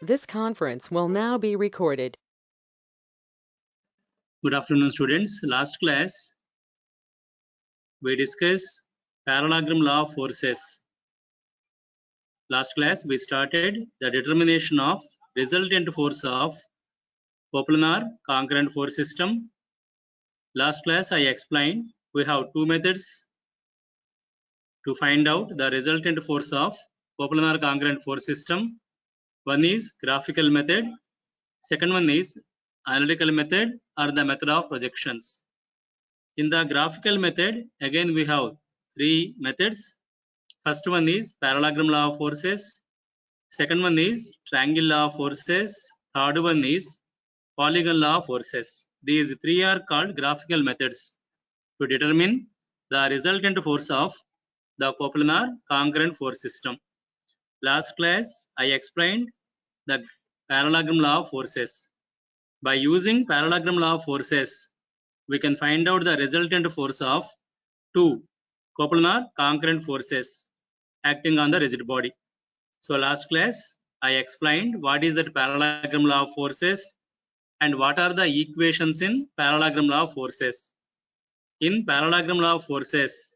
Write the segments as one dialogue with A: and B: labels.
A: This conference will now be recorded.
B: Good afternoon, students. Last class, we discussed parallelogram law of forces. Last class, we started the determination of resultant force of coplanar concurrent force system. Last class, I explained we have two methods to find out the resultant force of coplanar concurrent force system. One is graphical method. Second one is analytical method or the method of projections. In the graphical method, again we have three methods. First one is parallelogram law of forces. Second one is triangle law of forces. Third one is polygon law of forces. These three are called graphical methods to determine the resultant force of the coplanar concurrent force system. Last class, I explained the parallelogram law of forces. By using parallelogram law of forces, we can find out the resultant force of two coplanar concurrent forces acting on the rigid body. So last class, I explained what is that parallelogram law of forces and what are the equations in parallelogram law of forces. In parallelogram law of forces,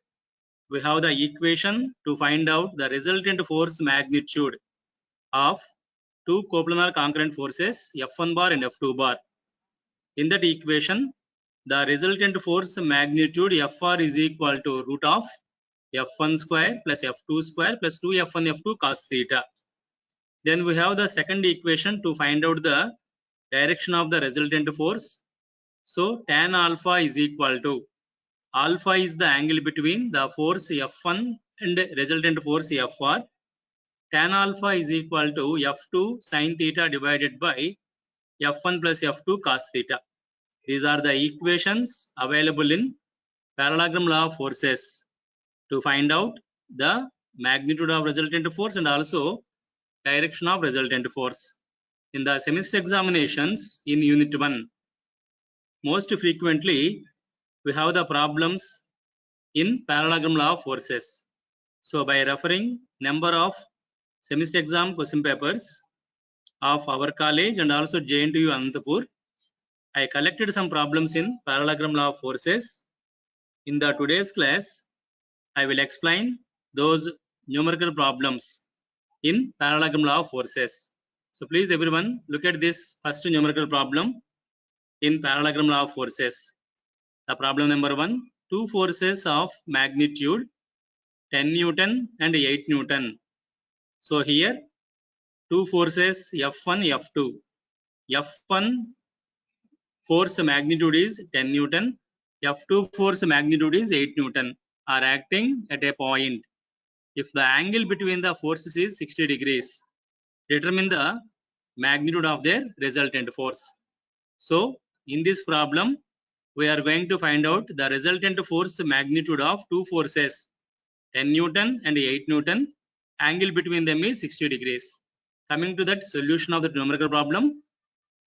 B: we have the equation to find out the resultant force magnitude of two coplanar concurrent forces F1 bar and F2 bar. In that equation, the resultant force magnitude Fr is equal to root of F1 square plus F2 square plus 2F1 F2 cos theta. Then we have the second equation to find out the direction of the resultant force. So tan alpha is equal to, alpha is the angle between the force F1 and resultant force Fr. Tan alpha is equal to F2 sin theta divided by F1 plus F2 cos theta. These are the equations available in parallelogram law of forces to find out the magnitude of resultant force and also direction of resultant force. In the semester examinations in unit 1, most frequently we have the problems in parallelogram law of forces. So by referring number of semester exam question papers of our college and also JNTU Anantapur, I collected some problems in parallelogram law of forces. In the today's class, I will explain those numerical problems in parallelogram law of forces. So please everyone look at this first numerical problem in parallelogram law of forces. The problem number 1, two forces of magnitude 10 Newton and 8 Newton. So here two forces F1, F2. F1 force magnitude is 10 Newton. F2 force magnitude is 8 Newton are acting at a point. If the angle between the forces is 60 degrees, determine the magnitude of their resultant force. So in this problem, we are going to find out the resultant force magnitude of two forces 10 Newton and 8 Newton. Angle between them is 60 degrees. Coming to that solution of the numerical problem,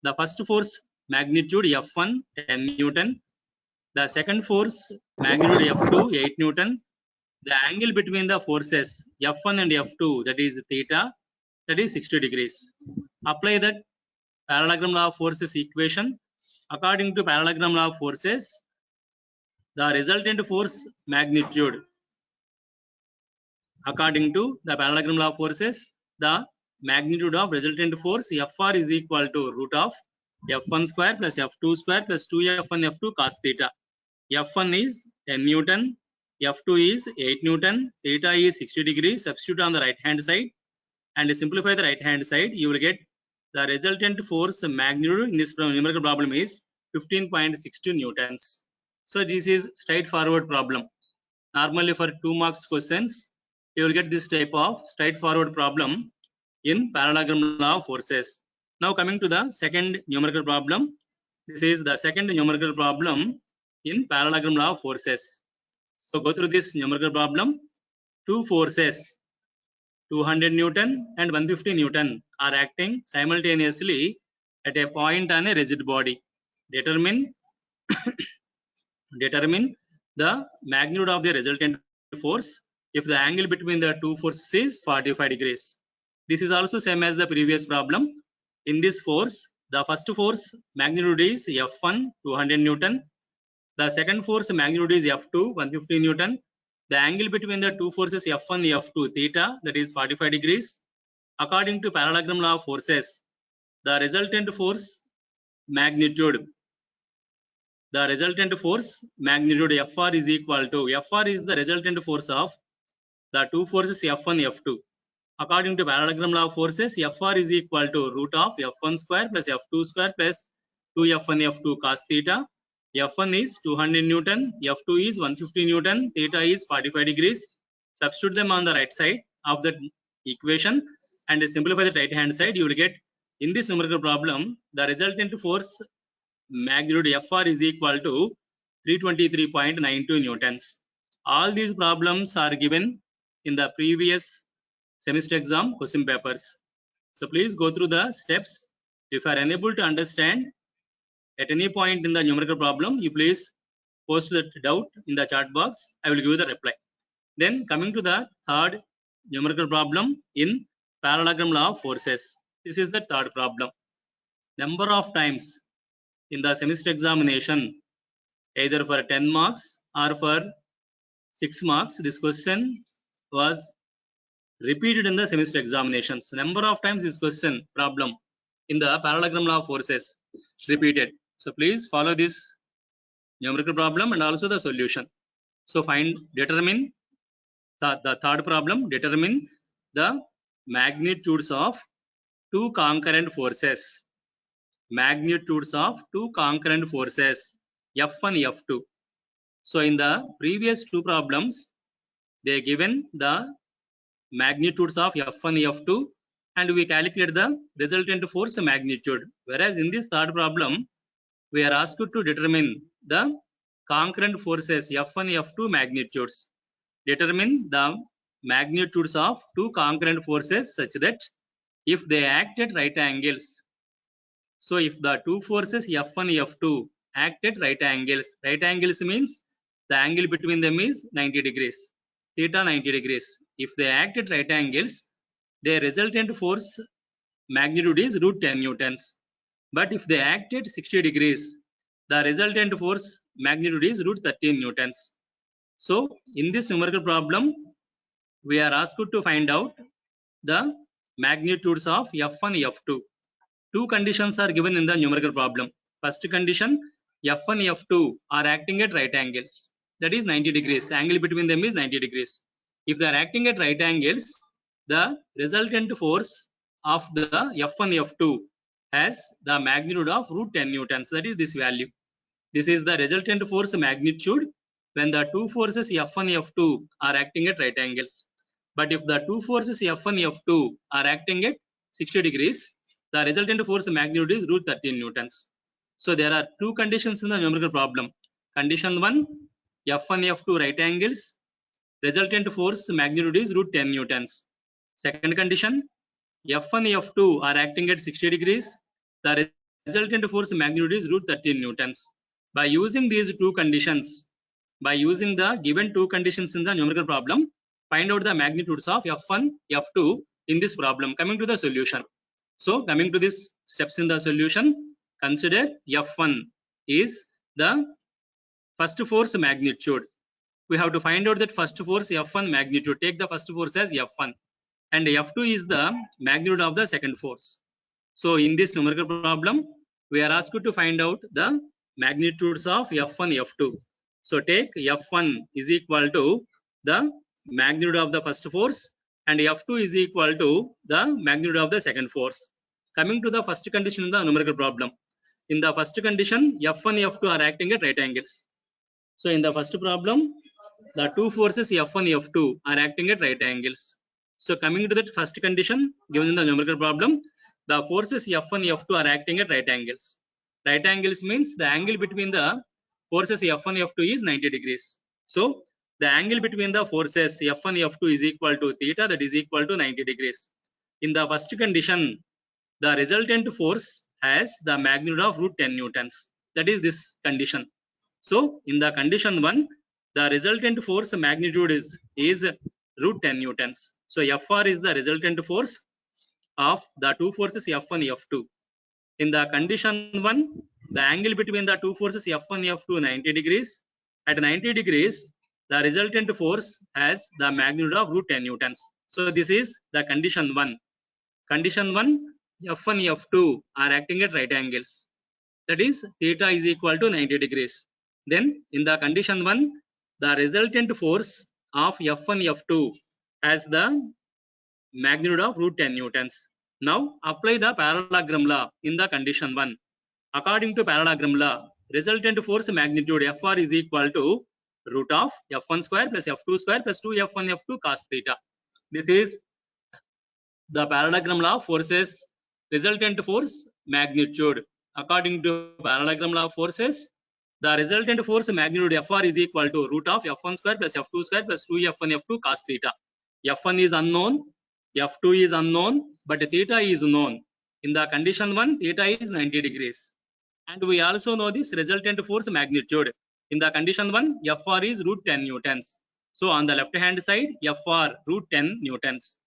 B: the first force magnitude F1 10 Newton, the second force magnitude F2 8 Newton. The angle between the forces F1 and F2, that is theta, that is 60 degrees. Apply that parallelogram law of forces equation. According to parallelogram law of forces, the resultant force magnitude, according to the parallelogram law of forces, the magnitude of resultant force Fr is equal to root of F1 square plus F2 square plus 2F1 F2 cos theta. F1 is 10 Newton, F2 is 8 Newton, theta is 60 degrees. Substitute on the right hand side and simplify the right hand side. You will get the resultant force magnitude in this numerical problem is 15.62 newtons. So this is straightforward problem. Normally for 2 marks questions, you will get this type of straightforward problem in parallelogram law of forces. Now coming to the second numerical problem. This is the second numerical problem in parallelogram law of forces. So go through this numerical problem. Two forces 200 Newton and 150 Newton are acting simultaneously at a point on a rigid body. Determine the magnitude of the resultant force if the angle between the two forces is 45 degrees. This is also same as the previous problem. In this force, the first force magnitude is F1 200 Newton. The second force magnitude is F2 150 Newton. The angle between the two forces F1 and F2 theta, that is 45 degrees. According to parallelogram law of forces, the resultant force magnitude Fr is equal to, Fr is the resultant force of the two forces F1 F2. According to parallelogram law of forces, Fr is equal to root of F1 square plus F2 square plus 2F1 F2 cos theta. F1 is 200 Newton, F2 is 150 Newton, theta is 45 degrees. Substitute them on the right side of the equation and simplify the right hand side. You will get, in this numerical problem, the resultant force magnitude Fr is equal to 323.92 Newtons. All these problems are given in the previous semester exam question papers. So please go through the steps. If you are unable to understand at any point in the numerical problem, you please post that doubt in the chat box. I will give you the reply. Then coming to the third numerical problem in parallelogram law of forces. This is the third problem. Number of times in the semester examination, either for 10 marks or for 6 marks, this question was repeated in the semester examinations. Number of times this question problem in the parallelogram law of forces repeated. So please follow this numerical problem and also the solution. So determine the third problem, determine the magnitudes of two concurrent forces. Magnitudes of two concurrent forces F1 F2. So in the previous two problems, they given the magnitudes of F1 F2 and we calculate the resultant force magnitude. Whereas in this third problem, we are asked to determine the concurrent forces F1 F2 magnitudes. Determine the magnitudes of two concurrent forces such that if they act at right angles. So if the two forces F1 F2 act at right angles means the angle between them is 90 degrees, theta 90 degrees. If they act at right angles, their resultant force magnitude is root 10 Newtons. But if they act at 60 degrees, the resultant force magnitude is root 13 Newtons. So in this numerical problem, we are asked to find out the magnitudes of F1 F2. Two conditions are given in the numerical problem. First condition, F1 F2 are acting at right angles, that is 90 degrees. Angle between them is 90 degrees. If they are acting at right angles, the resultant force of the F1 F2 has the magnitude of root 10 Newtons, that is this value. This is the resultant force magnitude when the two forces F1 F2 are acting at right angles. But if the two forces F1 F2 are acting at 60 degrees, the resultant force magnitude is root 13 Newtons. So there are two conditions in the numerical problem. Condition 1, F1 F2 right angles, resultant force magnitude is root 10 Newtons. Second condition, F1 F2 are acting at 60 degrees, the resultant force magnitude is root 13 Newtons. By using these two conditions, by using the given two conditions in the numerical problem, find out the magnitudes of F1 F2 in this problem. Coming to the solution. So coming to this steps in the solution, consider F1 is the first force magnitude. We have to find out that first force F1 magnitude. Take the first force as F1 and F2 is the magnitude of the second force. So in this numerical problem, we are asked to find out the magnitudes of F1 F2. So take F1 is equal to the magnitude of the first force and F2 is equal to the magnitude of the second force. Coming to the first condition in the numerical problem. In the first condition, F1 F2 are acting at right angles. So in the first problem, the two forces F1 F2 are acting at right angles. So coming to that first condition given in the numerical problem, the forces F1 F2 are acting at right angles. Right angles means the angle between the forces F1 F2 is 90 degrees. So the angle between the forces F1 F2 is equal to theta, that is equal to 90 degrees. In the first condition, the resultant force has the magnitude of root 10 Newtons. That is this condition. So in the condition 1, the resultant force magnitude is root 10 Newtons. So Fr is the resultant force of the two forces F1, F2. In the condition 1, the angle between the two forces F1, F2 90 degrees. At 90 degrees, the resultant force has the magnitude of root 10 newtons. So this is the condition 1. Condition 1, F1, F2 are acting at right angles. That is, theta is equal to 90 degrees. Then in the condition 1, the resultant force of F1, F2 has the magnitude of root 10 newtons. Now apply the parallelogram law in the condition 1. According to parallelogram law, resultant force magnitude Fr is equal to root of F1 square plus F2 square plus 2F1 F2 cos theta. This is the parallelogram law of forces resultant force magnitude. According to parallelogram law of forces, the resultant force magnitude Fr is equal to root of F1 square plus F2 square plus 2F1 F2 cos theta. F1 is unknown, F2 is unknown, but theta is known. In the condition 1, theta is 90 degrees. And we also know this resultant force magnitude. In the condition 1, Fr is root 10 newtons. So on the left hand side, Fr root 10 newtons.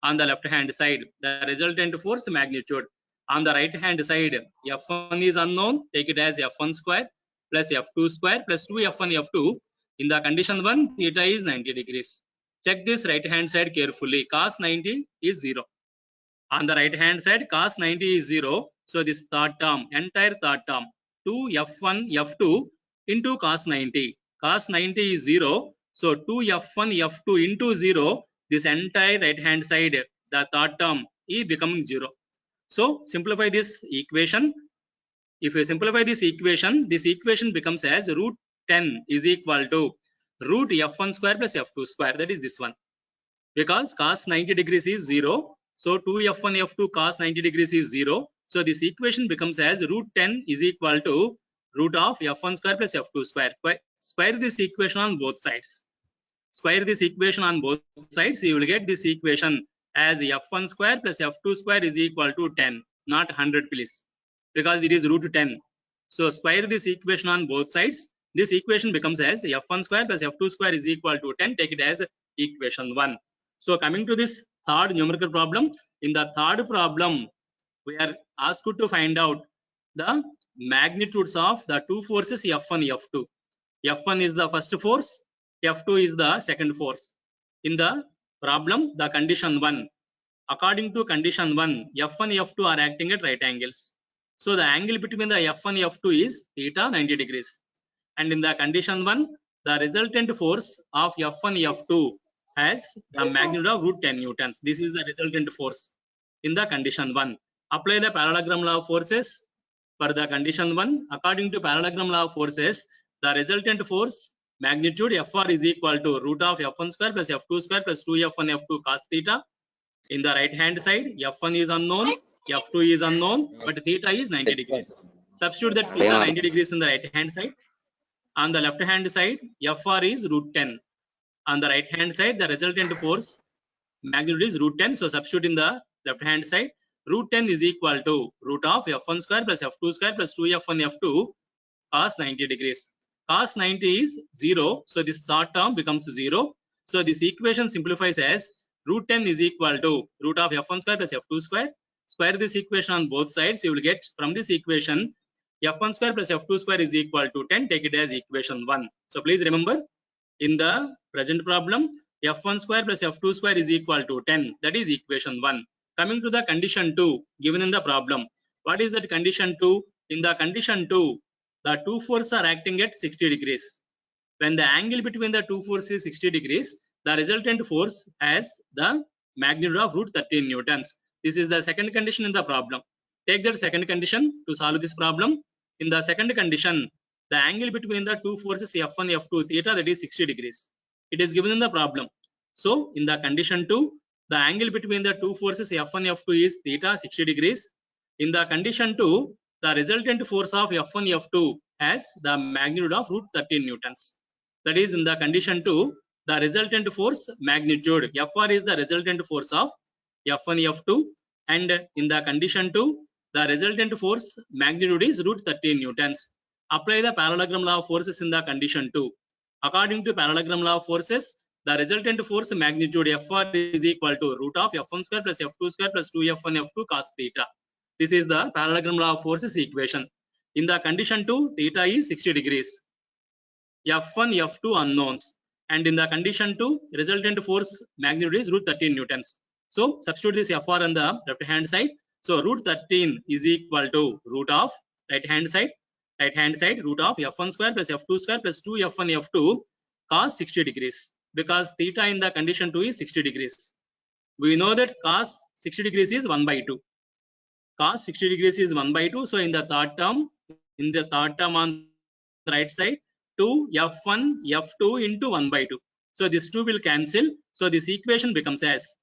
B: On the left hand side, the resultant force magnitude. On the right hand side, F1 is unknown, take it as F1 square plus F2 square plus 2F1 F2. In the condition 1, theta is 90 degrees. Check this right hand side carefully. Cos 90 is 0. On the right hand side, cos 90 is 0. So this third term, entire third term, 2F1 F2 into cos 90. Cos 90 is 0. So 2F1 F2 into 0. This entire right hand side, the third term is becoming 0. So simplify this equation. If you simplify this equation becomes as root 10 is equal to root F1 square plus F2 square. That is this one. Because cos 90 degrees is 0. So 2F1 F2 cos 90 degrees is 0. So this equation becomes as root 10 is equal to root of F1 square plus F2 square. Square this equation on both sides. Square this equation on both sides. You will get this equation as F1 square plus F2 square is equal to 10. Not 100 please. Because it is root 10. So square this equation on both sides. This equation becomes as F1 square plus F2 square is equal to 10. Take it as equation 1. So coming to this third numerical problem, in the third problem, we are asked to find out the magnitudes of the two forces F1, F2. F1 is the first force, F2 is the second force. In the problem, the condition 1. According to condition 1, F1, F2 are acting at right angles. So the angle between the F1, F2 is theta 90 degrees. And in the condition 1, the resultant force of F1, F2 has the magnitude of root 10 newtons. This is the resultant force in the condition 1. Apply the parallelogram law of forces for the condition 1. According to parallelogram law of forces, the resultant force magnitude Fr is equal to root of F1 square plus F2 square plus 2F1 F2 cos theta. In the right hand side, F1 is unknown, F2 is unknown, but theta is 90 degrees. Substitute that theta 90 degrees in the right hand side. On the left hand side, Fr is root 10. On the right hand side, the resultant force magnitude is root 10. So substitute in the left hand side. Root 10 is equal to root of F1 square plus F2 square plus 2F1 F2 cos 90 degrees. Cos 90 is 0. So this third term becomes 0. So this equation simplifies as root 10 is equal to root of F1 square plus F2 square. Square this equation on both sides. You will get from this equation F1 square plus F2 square is equal to 10. Take it as equation 1. So please remember, in the present problem, F1 square plus F2 square is equal to 10. That is equation 1. Coming to the condition 2 given in the problem. What is that condition 2? In the condition 2, the two forces are acting at 60 degrees. When the angle between the two forces is 60 degrees, the resultant force has the magnitude of root 13 newtons. This is the second condition in the problem. Take that second condition to solve this problem. In the second condition, the angle between the two forces F1, F2 theta, that is 60 degrees. It is given in the problem. So in the condition 2, the angle between the two forces F1, F2 is theta 60 degrees. In the condition 2, the resultant force of F1, F2 has the magnitude of root 13 newtons. That is, in the condition 2, the resultant force magnitude Fr is the resultant force of F1, F2, and in the condition 2, the resultant force magnitude is root 13 newtons. Apply the parallelogram law of forces in the condition 2. According to parallelogram law of forces, the resultant force magnitude Fr is equal to root of F1 square plus F2 square plus 2F1 F2 cos theta. This is the parallelogram law of forces equation. In the condition 2, theta is 60 degrees. F1, F2 unknowns. And in the condition 2, resultant force magnitude is root 13 newtons. So substitute this Fr on the left hand side. So root 13 is equal to root of right hand side root of F1 square plus F2 square plus 2F1 F2 cos 60 degrees, because theta in the condition 2 is 60 degrees. We know that cos 60 degrees is 1 by 2. Cos 60 degrees is 1 by 2. So in the third term on the right side, 2 F1 F2 into 1 by 2. So this 2 will cancel. So this equation becomes as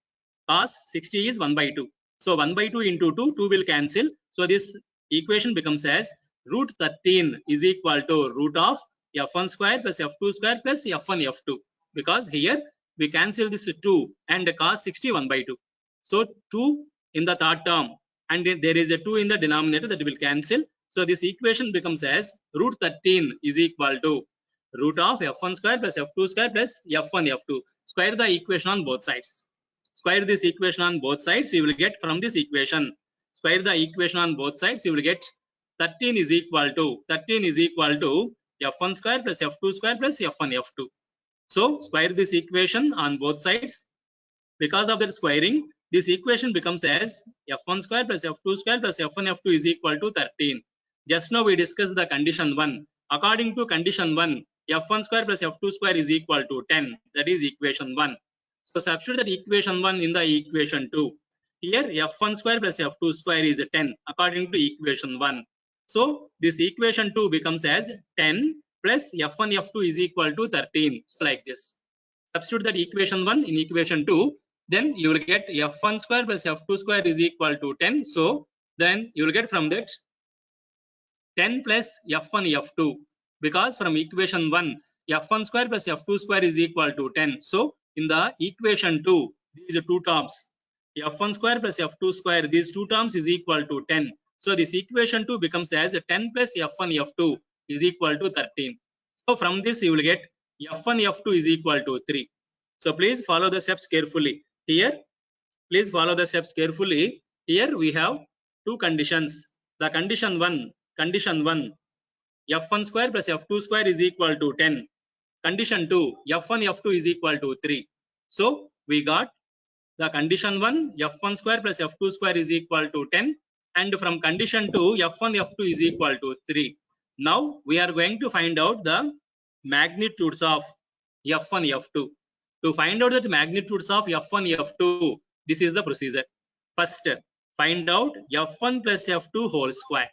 B: cos 60 is 1 by 2. So 1 by 2 into 2 will cancel. So this equation becomes as root 13 is equal to root of F1 square plus F2 square plus F1 F2, because here we cancel this 2 and cos 60 1 by 2. So 2 in the third term and there is a 2 in the denominator, that will cancel. So this equation becomes as root 13 is equal to root of F1 square plus F2 square plus F1 F2. Square the equation on both sides. Square this equation on both sides, you will get from this equation. Square the equation on both sides, you will get 13 is equal to F1 square plus F2 square plus F1 F2. So square this equation on both sides. Because of that squaring, this equation becomes as F1 square plus F2 square plus F1 F2 is equal to 13. Just now we discussed the condition 1. According to condition 1, F1 square plus F2 square is equal to 10. That is equation 1. So substitute that equation 1 in the equation 2. Here F1 square plus F2 square is 10 according to equation 1. So this equation 2 becomes as 10 plus F1 F2 is equal to 13, like this. Substitute that equation 1 in equation 2, then you will get F1 square plus F2 square is equal to 10. So then you will get from that 10 plus F1 F2, because from equation 1 F1 square plus F2 square is equal to 10. So in the equation 2, these are two terms, F1 square plus F2 square, these two terms is equal to 10. So this equation 2 becomes as 10 plus F1 F2 is equal to 13. So from this you will get F1 F2 is equal to 3. So please follow the steps carefully. Here, please follow the steps carefully. Here we have two conditions. The condition 1, F1 square plus F2 square is equal to 10. Condition 2, F1 F2 is equal to 3. So we got the condition 1, F1 square plus F2 square is equal to 10. And from condition 2, F1 F2 is equal to 3. Now we are going to find out the magnitudes of F1 F2. To find out the magnitudes of F1 F2, this is the procedure. First, find out F1 plus F2 whole square.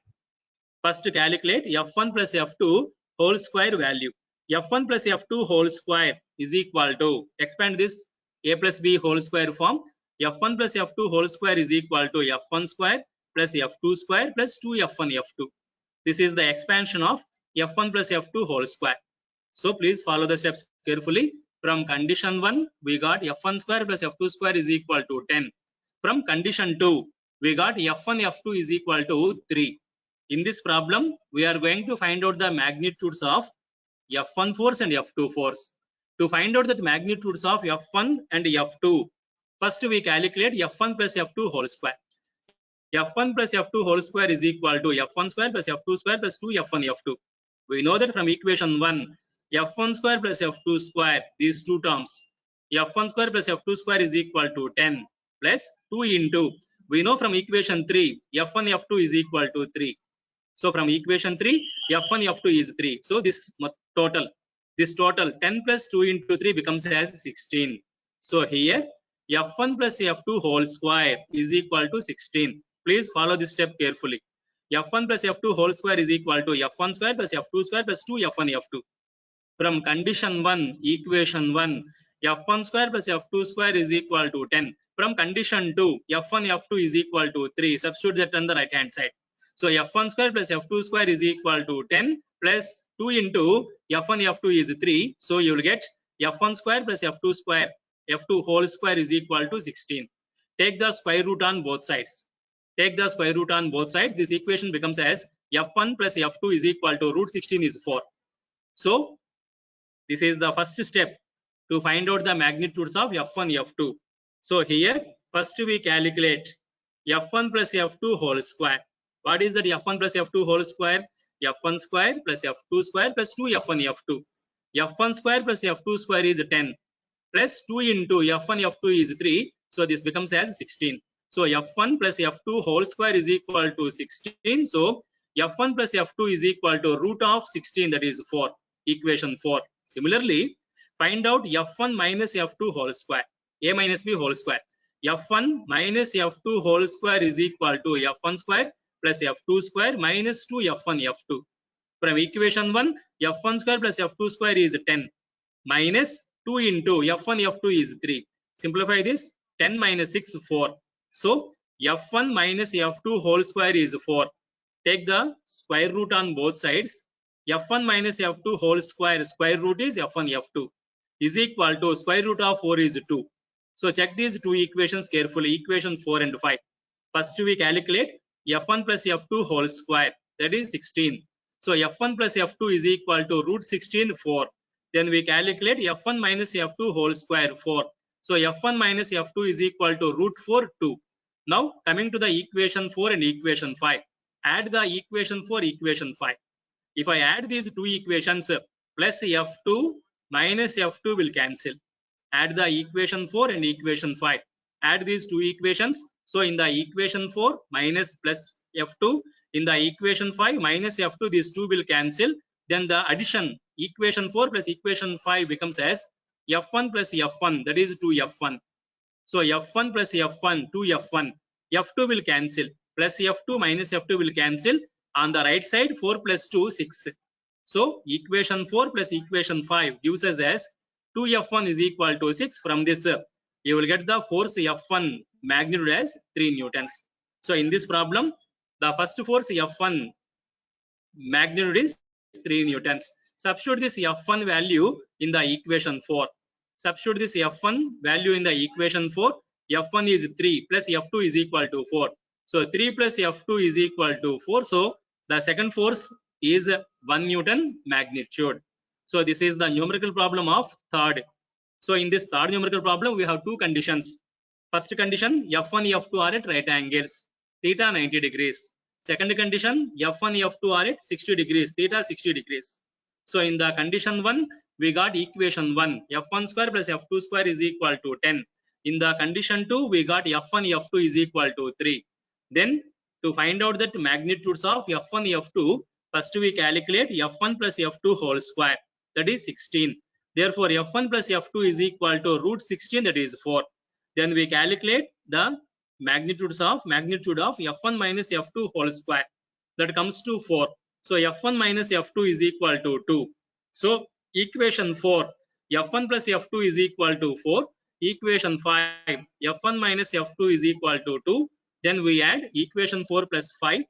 B: First calculate F1 plus F2 whole square value. F1 plus F2 whole square is equal to, expand this a plus b whole square form. F1 plus F2 whole square is equal to F1 square plus F2 square plus 2F1 F2. This is the expansion of F1 plus F2 whole square. So please follow the steps carefully. From condition 1, we got F1 square plus F2 square is equal to 10. From condition 2, we got F1 F2 is equal to 3. In this problem, we are going to find out the magnitudes of F1 force and F2 force. To find out the magnitudes of F1 and F2, first we calculate F1 plus F2 whole square. F1 plus F2 whole square is equal to F1 square plus F2 square plus 2F1 F2. We know that from equation 1, F1 square plus F2 square, these two terms, F1 square plus F2 square is equal to 10 plus 2 into, we know from equation 3, F1 F2 is equal to 3. So from equation 3, F1 F2 is 3. So this total 10 plus 2 into 3 becomes as 16. So here F1 plus F2 whole square is equal to 16. Please follow this step carefully. F1 plus F2 whole square is equal to F1 square plus F2 square plus 2F1 F2. From condition 1, equation 1, F1 square plus F2 square is equal to 10. From condition 2, F1 F2 is equal to 3. Substitute that on the right hand side. So F1 square plus F2 square is equal to 10 plus 2 into F1 F2 is 3. So you will get F1 square plus F2 square, F2 whole square is equal to 16. Take the square root on both sides. Take the square root on both sides. This equation becomes as F1 plus F2 is equal to root 16 is 4. So this is the first step to find out the magnitudes of F1, F2. So here, first we calculate F1 plus F2 whole square. What is that F1 plus F2 whole square? F1 square plus F2 square plus 2 F1, F2. F1 square plus F2 square is 10 plus 2 into F1, F2 is 3. So this becomes as 16. So F1 plus F2 whole square is equal to 16. So F1 plus F2 is equal to root of 16, that is 4. Equation 4. Similarly, find out F1 minus F2 whole square. A minus B whole square. F1 minus F2 whole square is equal to F1 square plus F2 square minus 2 F1, F2. From equation 1, F1 square plus F2 square is 10 minus 2 into F1, F2 is 3. Simplify this. 10 minus 6, 4. So F1 minus F2 whole square is 4. Take the square root on both sides. F1 minus F2 whole square root is F1, F2 is equal to square root of 4 is 2. So check these two equations carefully. Equation 4 and 5. First we calculate F1 plus F2 whole square, that is 16. So F1 plus F2 is equal to root 16, 4. Then we calculate F1 minus F2 whole square, 4. So F1 minus F2 is equal to root 4, 2. Now coming to the equation 4 and equation 5. Add the equation 4, equation 5. If I add these two equations, plus F2 minus F2 will cancel. Add the equation 4 and equation 5. Add these two equations. So in the equation 4 minus plus F2, in the equation 5 minus F2, these two will cancel. Then the addition, equation 4 plus equation 5 becomes as F1 plus F1, that is 2F1. So F1 plus F1, 2F1. F2 will cancel. Plus F2 minus F2 will cancel. On the right side, 4 plus 2, 6. So equation 4 plus equation 5 gives us as 2F1 is equal to 6. From this, you will get the force F1 magnitude as 3 newtons. So in this problem, the first force F1 magnitude is 3 newtons. Substitute this F1 value in the equation 4. Substitute this F1 value in the equation 4. F1 is 3 plus F2 is equal to 4. So 3 plus F2 is equal to 4. So the second force is 1 Newton magnitude. So this is the numerical problem of third. So in this third numerical problem, we have two conditions. First condition, F1, F2 are at right angles, theta 90 degrees. Second condition, F1, F2 are at 60 degrees, theta 60 degrees. So in the condition 1, we got equation 1, F1 square plus F2 square is equal to 10. In the condition 2, we got F1, F2 is equal to 3. Then to find out that magnitudes of F1, F2, first we calculate F1 plus F2 whole square, that is 16. Therefore, F1 plus F2 is equal to root 16, that is 4. Then we calculate the magnitude of F1 minus F2 whole square, that comes to 4. So F1 minus F2 is equal to 2. So equation 4, F1 plus F2 is equal to 4. Equation 5, F1 minus F2 is equal to 2. Then we add equation 4 plus 5.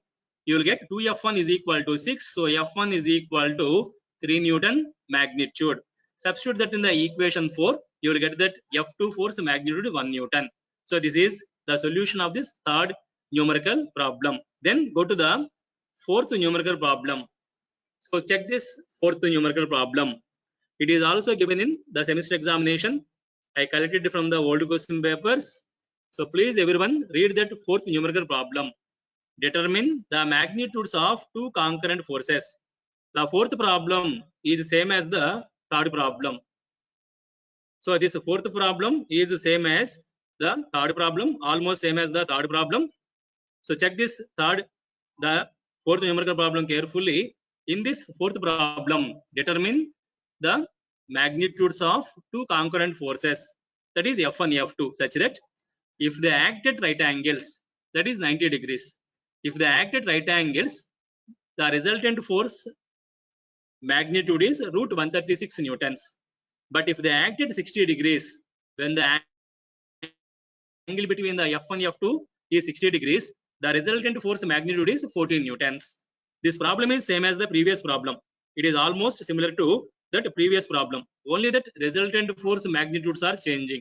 B: You will get 2F1 is equal to 6. So F1 is equal to 3 Newton magnitude. Substitute that in the equation 4. You will get that F2 force magnitude 1 Newton. So this is the solution of this third numerical problem. Then go to the fourth numerical problem. So check this fourth numerical problem. It is also given in the semester examination. I collected it from the old question papers. So please everyone read that fourth numerical problem. Determine the magnitudes of two concurrent forces. The fourth problem is same as the third problem. So this fourth problem is same as the third problem, almost same as the third problem. So check this the fourth numerical problem carefully. In this fourth problem, determine the magnitudes of two concurrent forces, that is F1, F2, such that if they act at right angles, that is 90 degrees. If they act at right angles, the resultant force magnitude is root 136 newtons. But if they act at 60 degrees, when the angle between the F1 F2 is 60 degrees, the resultant force magnitude is 14 newtons. This problem is same as the previous problem. It is almost similar to that previous problem, only that resultant force magnitudes are changing.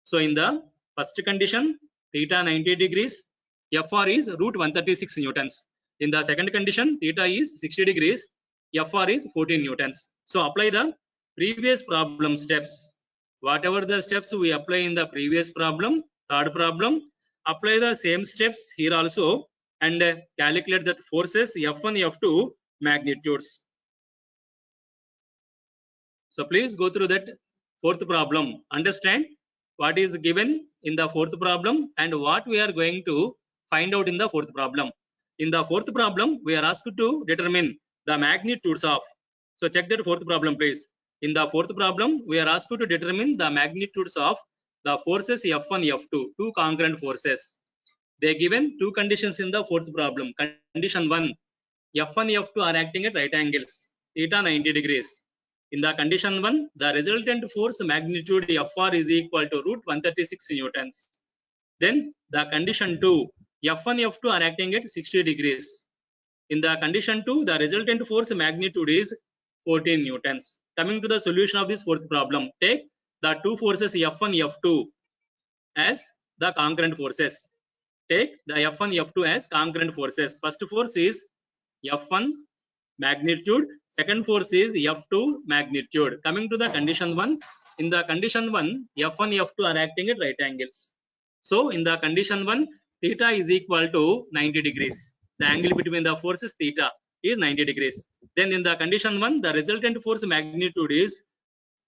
B: So in the first condition, theta 90 degrees, FR is root 136 newtons. In the second condition, theta is 60 degrees, FR is 14 newtons. So apply the previous problem steps. Whatever the steps we apply in the previous problem, third problem, apply the same steps here also and calculate that forces F1, F2 magnitudes. So please go through that fourth problem. Understand what is given in the fourth problem and what we are going to find out in the fourth problem. In the fourth problem, we are asked to determine the magnitudes of. So check that fourth problem, please. In the fourth problem, we are asked to determine the magnitudes of the forces F1, F2, two concurrent forces. They given two conditions in the fourth problem. Condition 1, F1, F2 are acting at right angles, theta 90 degrees. In the condition 1, the resultant force magnitude Fr is equal to root 136 newtons. Then the condition 2, F1, F2 are acting at 60 degrees. In the condition 2, the resultant force magnitude is 14 newtons. Coming to the solution of this fourth problem, take the two forces F1, F2 as the concurrent forces. Take the F1, F2 as concurrent forces. First force is F1 magnitude, second force is F2 magnitude. Coming to the condition 1, in the condition 1, F1, F2 are acting at right angles. So in the condition 1, theta is equal to 90 degrees. The angle between the forces theta is 90 degrees. Then in the condition 1, the resultant force magnitude is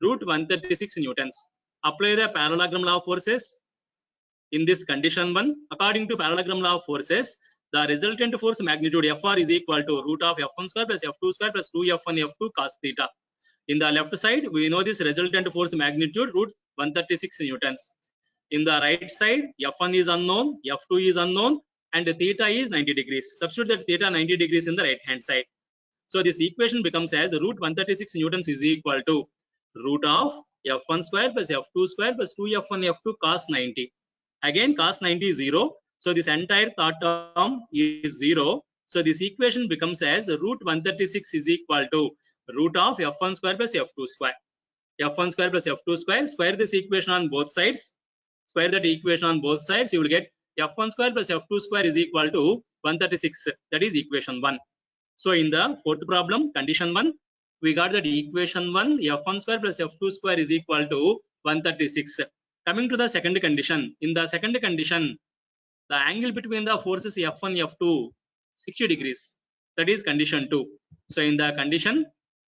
B: root 136 newtons. Apply the parallelogram law of forces. In this condition 1, according to parallelogram law of forces, the resultant force magnitude Fr is equal to root of F1 square plus F2 square plus 2F1 F2 cos theta. In the left side, we know this resultant force magnitude root 136 newtons. In the right side, F1 is unknown, F2 is unknown, and theta is 90 degrees. Substitute that theta 90 degrees in the right hand side. So this equation becomes as root 136 newtons is equal to root of F1 square plus F2 square plus 2F1 F2 cos 90. Again, cos 90 is 0. So this entire third term is 0. So this equation becomes as root 136 is equal to root of F1 square plus F2 square. F1 square plus F2 square. Square this equation on both sides. Square that equation on both sides. You will get F1 square plus F2 square is equal to 136. That is equation 1. So in the fourth problem, condition 1, we got that equation 1, F1 square plus F2 square is equal to 136. Coming to the second condition, in the second condition, the angle between the forces F1, F2, 60 degrees. That is condition 2. So in the condition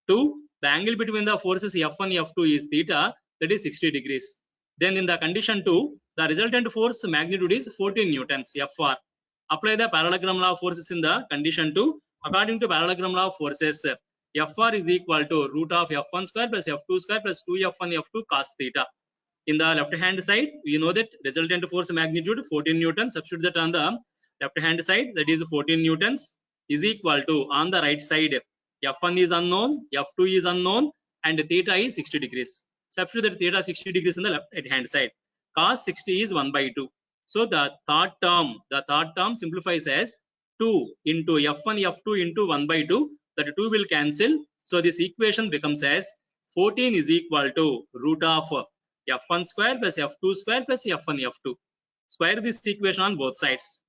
B: 2, the angle between the forces F1, F2 is theta, that is 60 degrees. Then in the condition 2, the resultant force magnitude is 14 newtons, Fr. Apply the parallelogram law of forces in the condition 2. According to parallelogram law of forces, Fr is equal to root of F1 square plus F2 square plus 2F1 F2 cos theta. In the left hand side, we know that resultant force magnitude 14 newtons. Substitute that on the left hand side, that is 14 newtons is equal to, on the right side, F1 is unknown, F2 is unknown, and theta is 60 degrees. Substitute that theta 60 degrees on the left hand side. Cos 60 is 1 by 2. So the third term simplifies as 2 into F1 F2 into 1 by 2. That 2 will cancel. So this equation becomes as 14 is equal to root of F1 square plus F2 square plus F1 F2. Square this equation on both sides.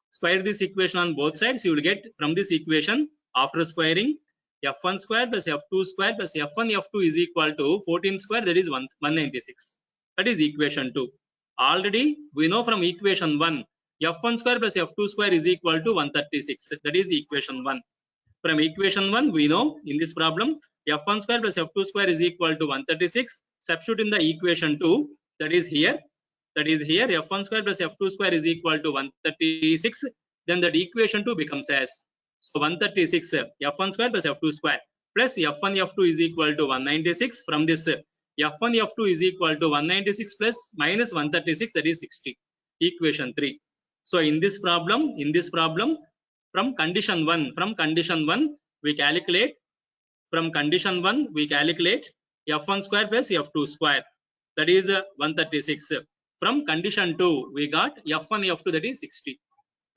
B: Square this equation on both sides. You will get from this equation, after squaring, F1 square plus F2 square plus F1 F2 is equal to 14 square, that is 196. That is equation 2. Already we know from equation 1, F1 square plus F2 square is equal to 136. That is equation 1. From equation 1, we know in this problem, F1 square plus F2 square is equal to 136. Substitute in the equation 2, that is here, F1 square plus F2 square is equal to 136. Then that equation 2 becomes as, so 136 F1 square plus F2 square plus F1 F2 is equal to 196. From this, F1 F2 is equal to 196 plus minus 136, that is 60. Equation 3. So in this problem, from condition 1, we calculate F1 square plus F2 square, that is 136. From condition 2, we got F1 F2, that is 60.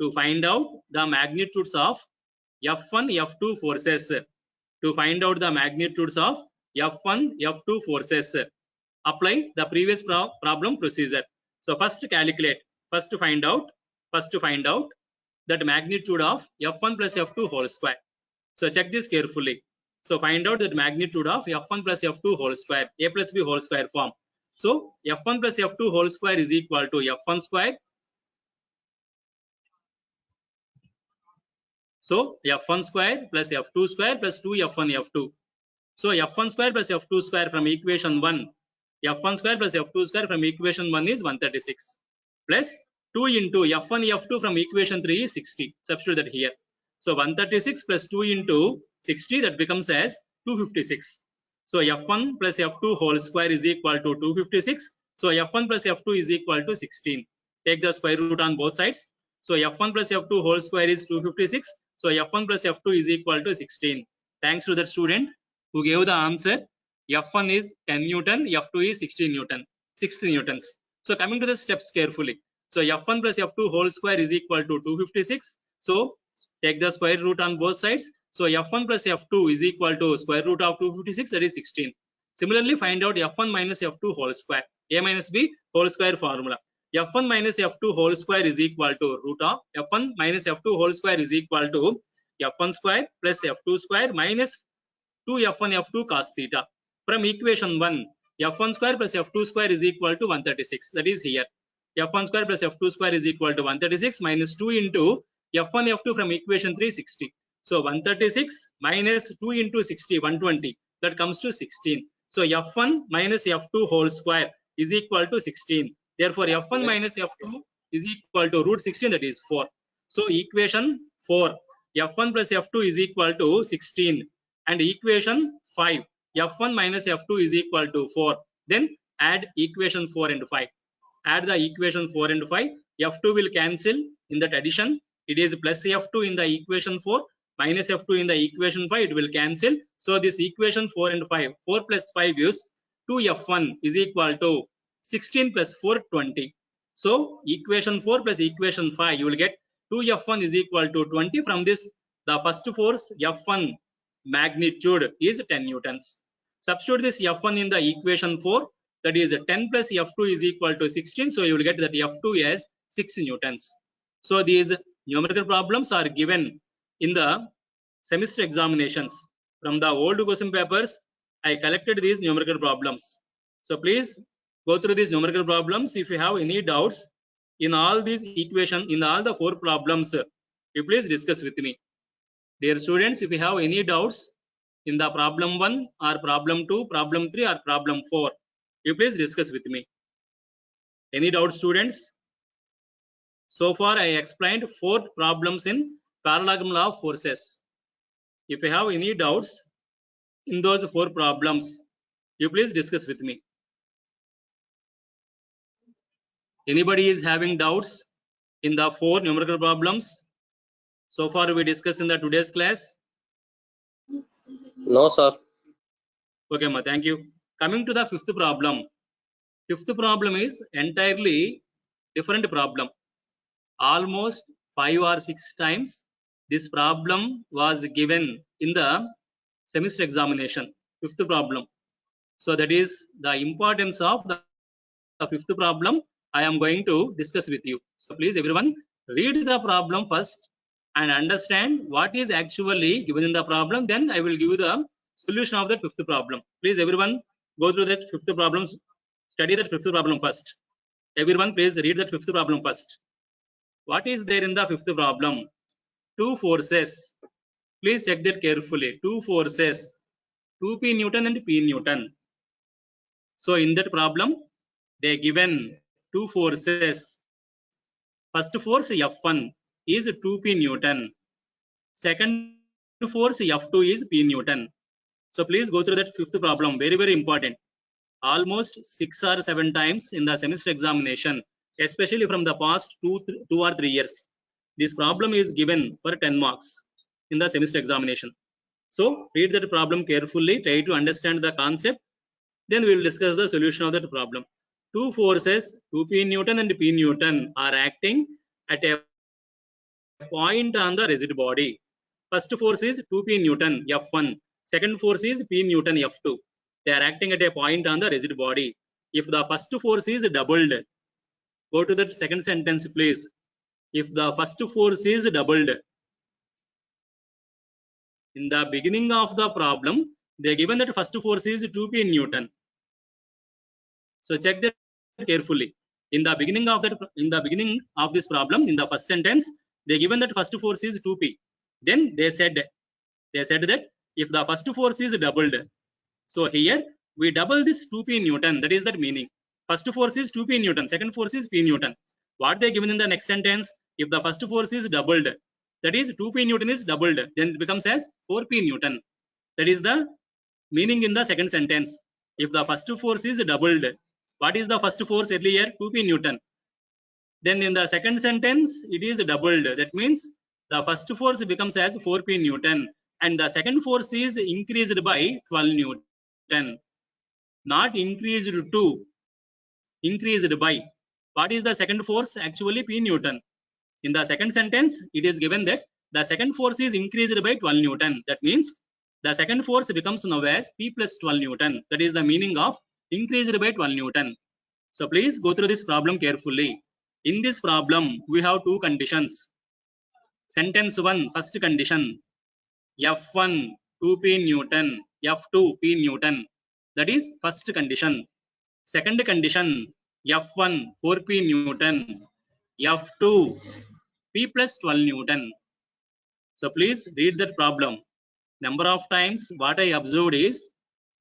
B: To find out the magnitudes of F1 F2 forces, apply the previous problem procedure. So first find out that magnitude of F1 plus F2 whole square. So check this carefully. So find out that magnitude of F1 plus F2 whole square, A plus B whole square form. So F1 plus F2 whole square is equal to F1 square. So F1 square plus F2 square plus 2F1 F2. So F1 square plus F2 square from equation 1. F1 square plus F2 square from equation 1 is 136 plus 2 into F1 F2 from equation 3 is 60. Substitute that here. So 136 plus 2 into 60, that becomes as 256. So F1 plus F2 whole square is equal to 256. So F1 plus F2 is equal to 16. Take the square root on both sides. So F1 plus F2 whole square is 256. So F1 plus F2 is equal to 16. Thanks to that student who gave the answer. F1 is 10 Newton, F2 is 16 Newton, 60 Newtons. So coming to the steps carefully. So F1 plus F2 whole square is equal to 256. So take the square root on both sides. So F1 plus F2 is equal to square root of 256, that is 16. Similarly, find out F1 minus F2 whole square. A minus B whole square formula. F1 minus F2 whole square is equal to root of F1 minus F2 whole square is equal to F1 square plus F2 square minus 2F1 F2 cos theta. From equation 1, F1 square plus F2 square is equal to 136. That is here. F1 square plus F2 square is equal to 136 minus 2 into F1 F2 from equation 3, 60. So 136 minus 2 into 60, 120. That comes to 16. So F1 minus F2 whole square is equal to 16. Therefore, F1 minus F2 is equal to root 16, that is 4. So equation 4, F1 plus F2 is equal to 16. And equation 5, F1 minus F2 is equal to 4. Then add equation 4 and 5. Add the equation 4 and 5. F2 will cancel in that addition. It is plus F2 in the equation 4, minus F2 in the equation 5. It will cancel. So this equation 4 and 5, 4 plus 5 is 2F1 is equal to 16 plus 4, 20. So equation 4 plus equation 5, you will get 2F1 is equal to 20. From this, the first force F1 magnitude is 10 newtons. Substitute this F1 in the equation 4, that is 10 plus F2 is equal to 16. So you will get that F2 as 6 newtons. So these numerical problems are given in the semester examinations. From the old question papers, I collected these numerical problems. So please go through these numerical problems. If you have any doubts in all these equations, in all the 4 problems, you please discuss with me. Dear students, if you have any doubts in the problem 1 or problem 2, problem 3 or problem 4, you please discuss with me. Any doubts, students? So far I explained 4 problems in parallelogram law of forces. If you have any doubts in those 4 problems, you please discuss with me. Anybody is having doubts in the 4 numerical problems so far we discussed in the today's class?
C: No, sir.
B: Okay, ma, thank you. Coming to the 5th problem. 5th problem is entirely different problem. Almost 5 or 6 times this problem was given in the semester examination. 5th problem. So that is the importance of the 5th problem I am going to discuss with you. So please everyone read the problem first and understand what is actually given in the problem. Then I will give you the solution of that 5th problem. Please everyone go through that 5th problem. Study that 5th problem first. Everyone please read that 5th problem first. What is there in the 5th problem? 2 forces. Please check that carefully. 2 forces. 2p Newton and p Newton. So in that problem, they given 2 forces. First force F1 is 2p Newton. Second force F2 is p Newton. So please go through that 5th problem. Very, very important. Almost 6 or 7 times in the semester examination, especially from the past 2 or 3 years. This problem is given for 10 marks in the semester examination. So read that problem carefully, try to understand the concept. Then we will discuss the solution of that problem. 2 forces, 2p Newton and p Newton, are acting at a point on the rigid body. First force is 2p Newton, F1. Second force is p Newton, F2. They are acting at a point on the rigid body. If the first force is doubled, go to that second sentence, please. If the first force is doubled, in the beginning of the problem, they given that first force is 2p Newton. So check that carefully. In the beginning of this problem, in the first sentence, they given that first force is 2p. Then they said that if the first force is doubled, so here we double this 2p Newton. That is that meaning. First force is 2p Newton. Second force is p Newton. What they given in the next sentence? If the first force is doubled, that is 2p Newton is doubled, then it becomes as 4p Newton. That is the meaning in the second sentence. If the first force is doubled, what is the first force earlier? 2p Newton. Then in the second sentence, it is doubled. That means the first force becomes as 4p Newton, and the second force is increased by 12 Newton, not increased to, increased by. What is the second force? Actually, p Newton. In the second sentence, it is given that the second force is increased by 12 Newton. That means the second force becomes now as p plus 12 Newton. That is the meaning of increased by 12 Newton. So please go through this problem carefully. In this problem, we have two conditions. Sentence 1, first condition, F1 2p Newton, F2 p Newton. That is first condition. Second condition, F1 4p Newton, F2 p plus 12 Newton. So please read that problem. Number of times what I observed is,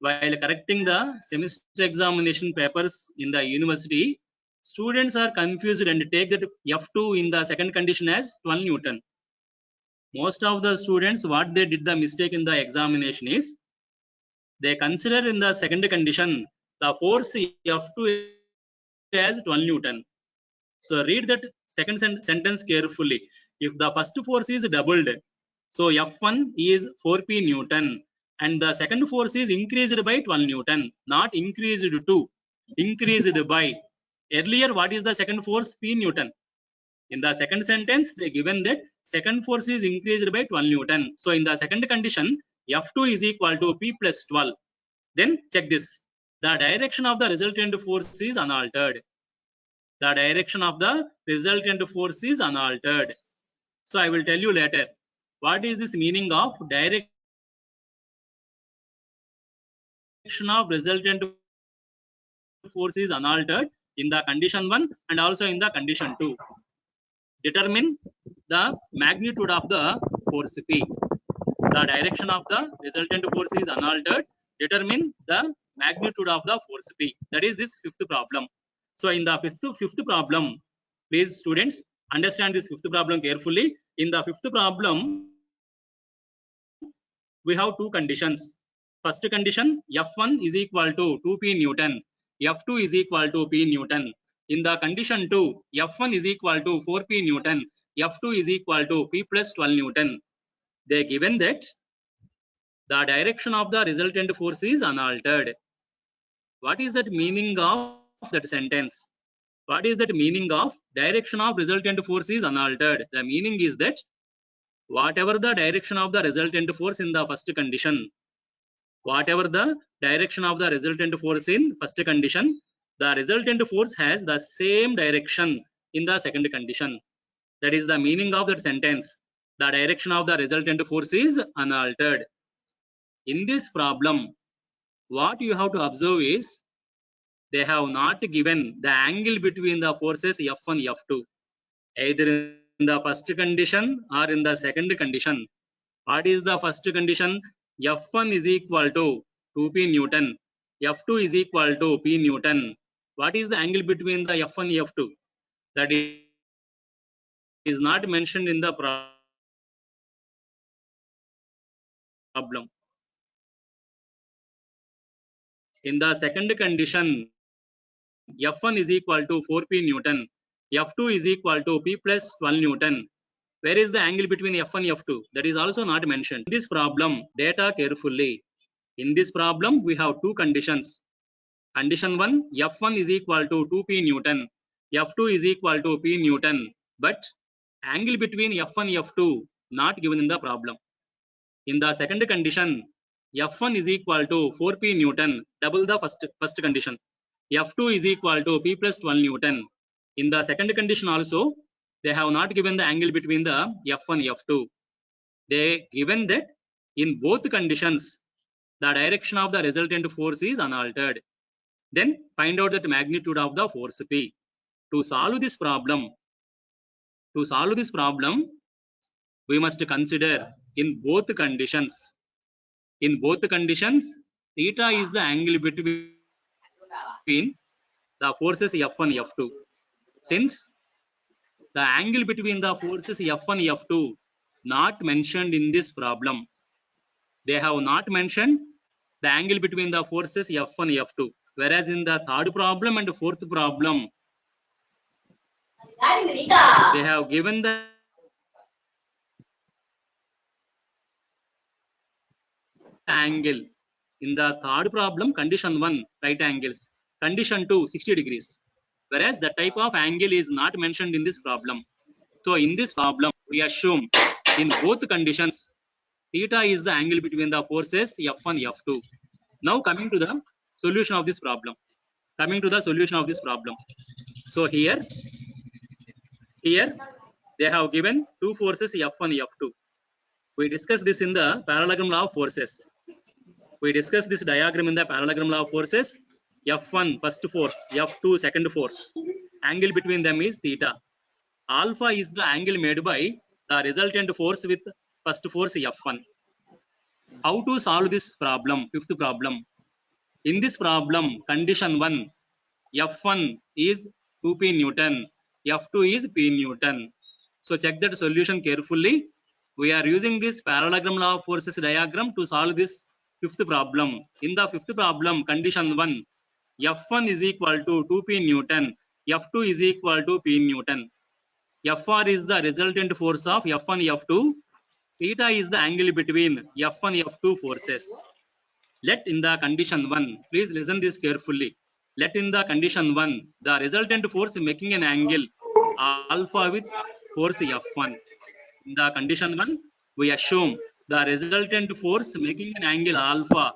B: while correcting the semester examination papers in the university, students are confused and take that F2 in the second condition as 12 Newton. Most of the students, what they did the mistake in the examination is, they consider in the second condition the force F2 as 12 Newton. So read that second sentence carefully. If the first force is doubled, so F1 is 4p Newton, and the second force is increased by 12 Newton, not increased to, increased by. Earlier, what is the second force? P Newton. In the second sentence, they given that second force is increased by 12 Newton. So in the second condition, F2 is equal to P plus 12. Then check this. The direction of the resultant force is unaltered. The direction of the resultant force is unaltered. So I will tell you later. What is this meaning of direction of resultant force is unaltered in the condition 1 and also in the condition 2? Determine the magnitude of the force P. The direction of the resultant force is unaltered. Determine the magnitude of the force P. That is this fifth problem. So in the fifth problem, please students understand this fifth problem carefully. In the fifth problem, we have two conditions. First condition, F1 is equal to 2p Newton, F2 is equal to p Newton. In the condition 2, F1 is equal to 4p Newton, F2 is equal to p plus 12 Newton. They given that the direction of the resultant force is unaltered. What is that meaning of that sentence? What is that meaning of direction of resultant force is unaltered? The meaning is that whatever the direction of the resultant force in the first condition, whatever the direction of the resultant force in first condition, the resultant force has the same direction in the second condition. That is the meaning of that sentence. The direction of the resultant force is unaltered. In this problem, what you have to observe is, they have not given the angle between the forces F1, F2, either in the first condition or in the second condition. What is the first condition? F1 is equal to 2p Newton, F2 is equal to p Newton. What is the angle between the F1 and F2? That is not mentioned in the problem. In the second condition, F1 is equal to 4p Newton, F2 is equal to p plus 12 Newton. Where is the angle between F1 and F2? That is also not mentioned. In this problem, data carefully. In this problem, we have two conditions. Condition 1, F1 is equal to 2p Newton, F2 is equal to p Newton. But angle between F1 and F2 not given in the problem. In the second condition, F1 is equal to 4p Newton, double the first condition. F2 is equal to p plus 12 Newton. In the second condition also, they have not given the angle between the F1 and F2. They given that in both conditions, the direction of the resultant force is unaltered. Then find out the magnitude of the force P. To solve this problem, we must consider in both conditions. In both conditions, theta is the angle between the forces F1, F2. Since the angle between the forces F1, F2 not mentioned in this problem, they have not mentioned the angle between the forces F1, F2. Whereas in the third problem and fourth problem, they have given the angle. In the third problem, condition 1, right angles. Condition 2, 60 degrees. Whereas the type of angle is not mentioned in this problem. So in this problem, we assume in both conditions, theta is the angle between the forces F1, F2. Now coming to the solution of this problem. So here they have given two forces F1, F2. We discussed this in the parallelogram law of forces. We discussed this diagram in the parallelogram law of forces. F1 first force, F2 second force. Angle between them is theta. Alpha is the angle made by the resultant force with first force F1. How to solve this problem? Fifth problem. In this problem, condition 1, F1 is 2p Newton, F2 is p Newton. So check that solution carefully. We are using this parallelogram law of forces diagram to solve this fifth problem. In the fifth problem, condition 1, F1 is equal to 2p Newton, F2 is equal to p Newton. Fr is the resultant force of F1, F2. Theta is the angle between F1, F2 forces. Let in the condition 1, please listen this carefully. Let in the condition 1, the resultant force making an angle alpha with force F1. In the condition 1, we assume the resultant force making an angle alpha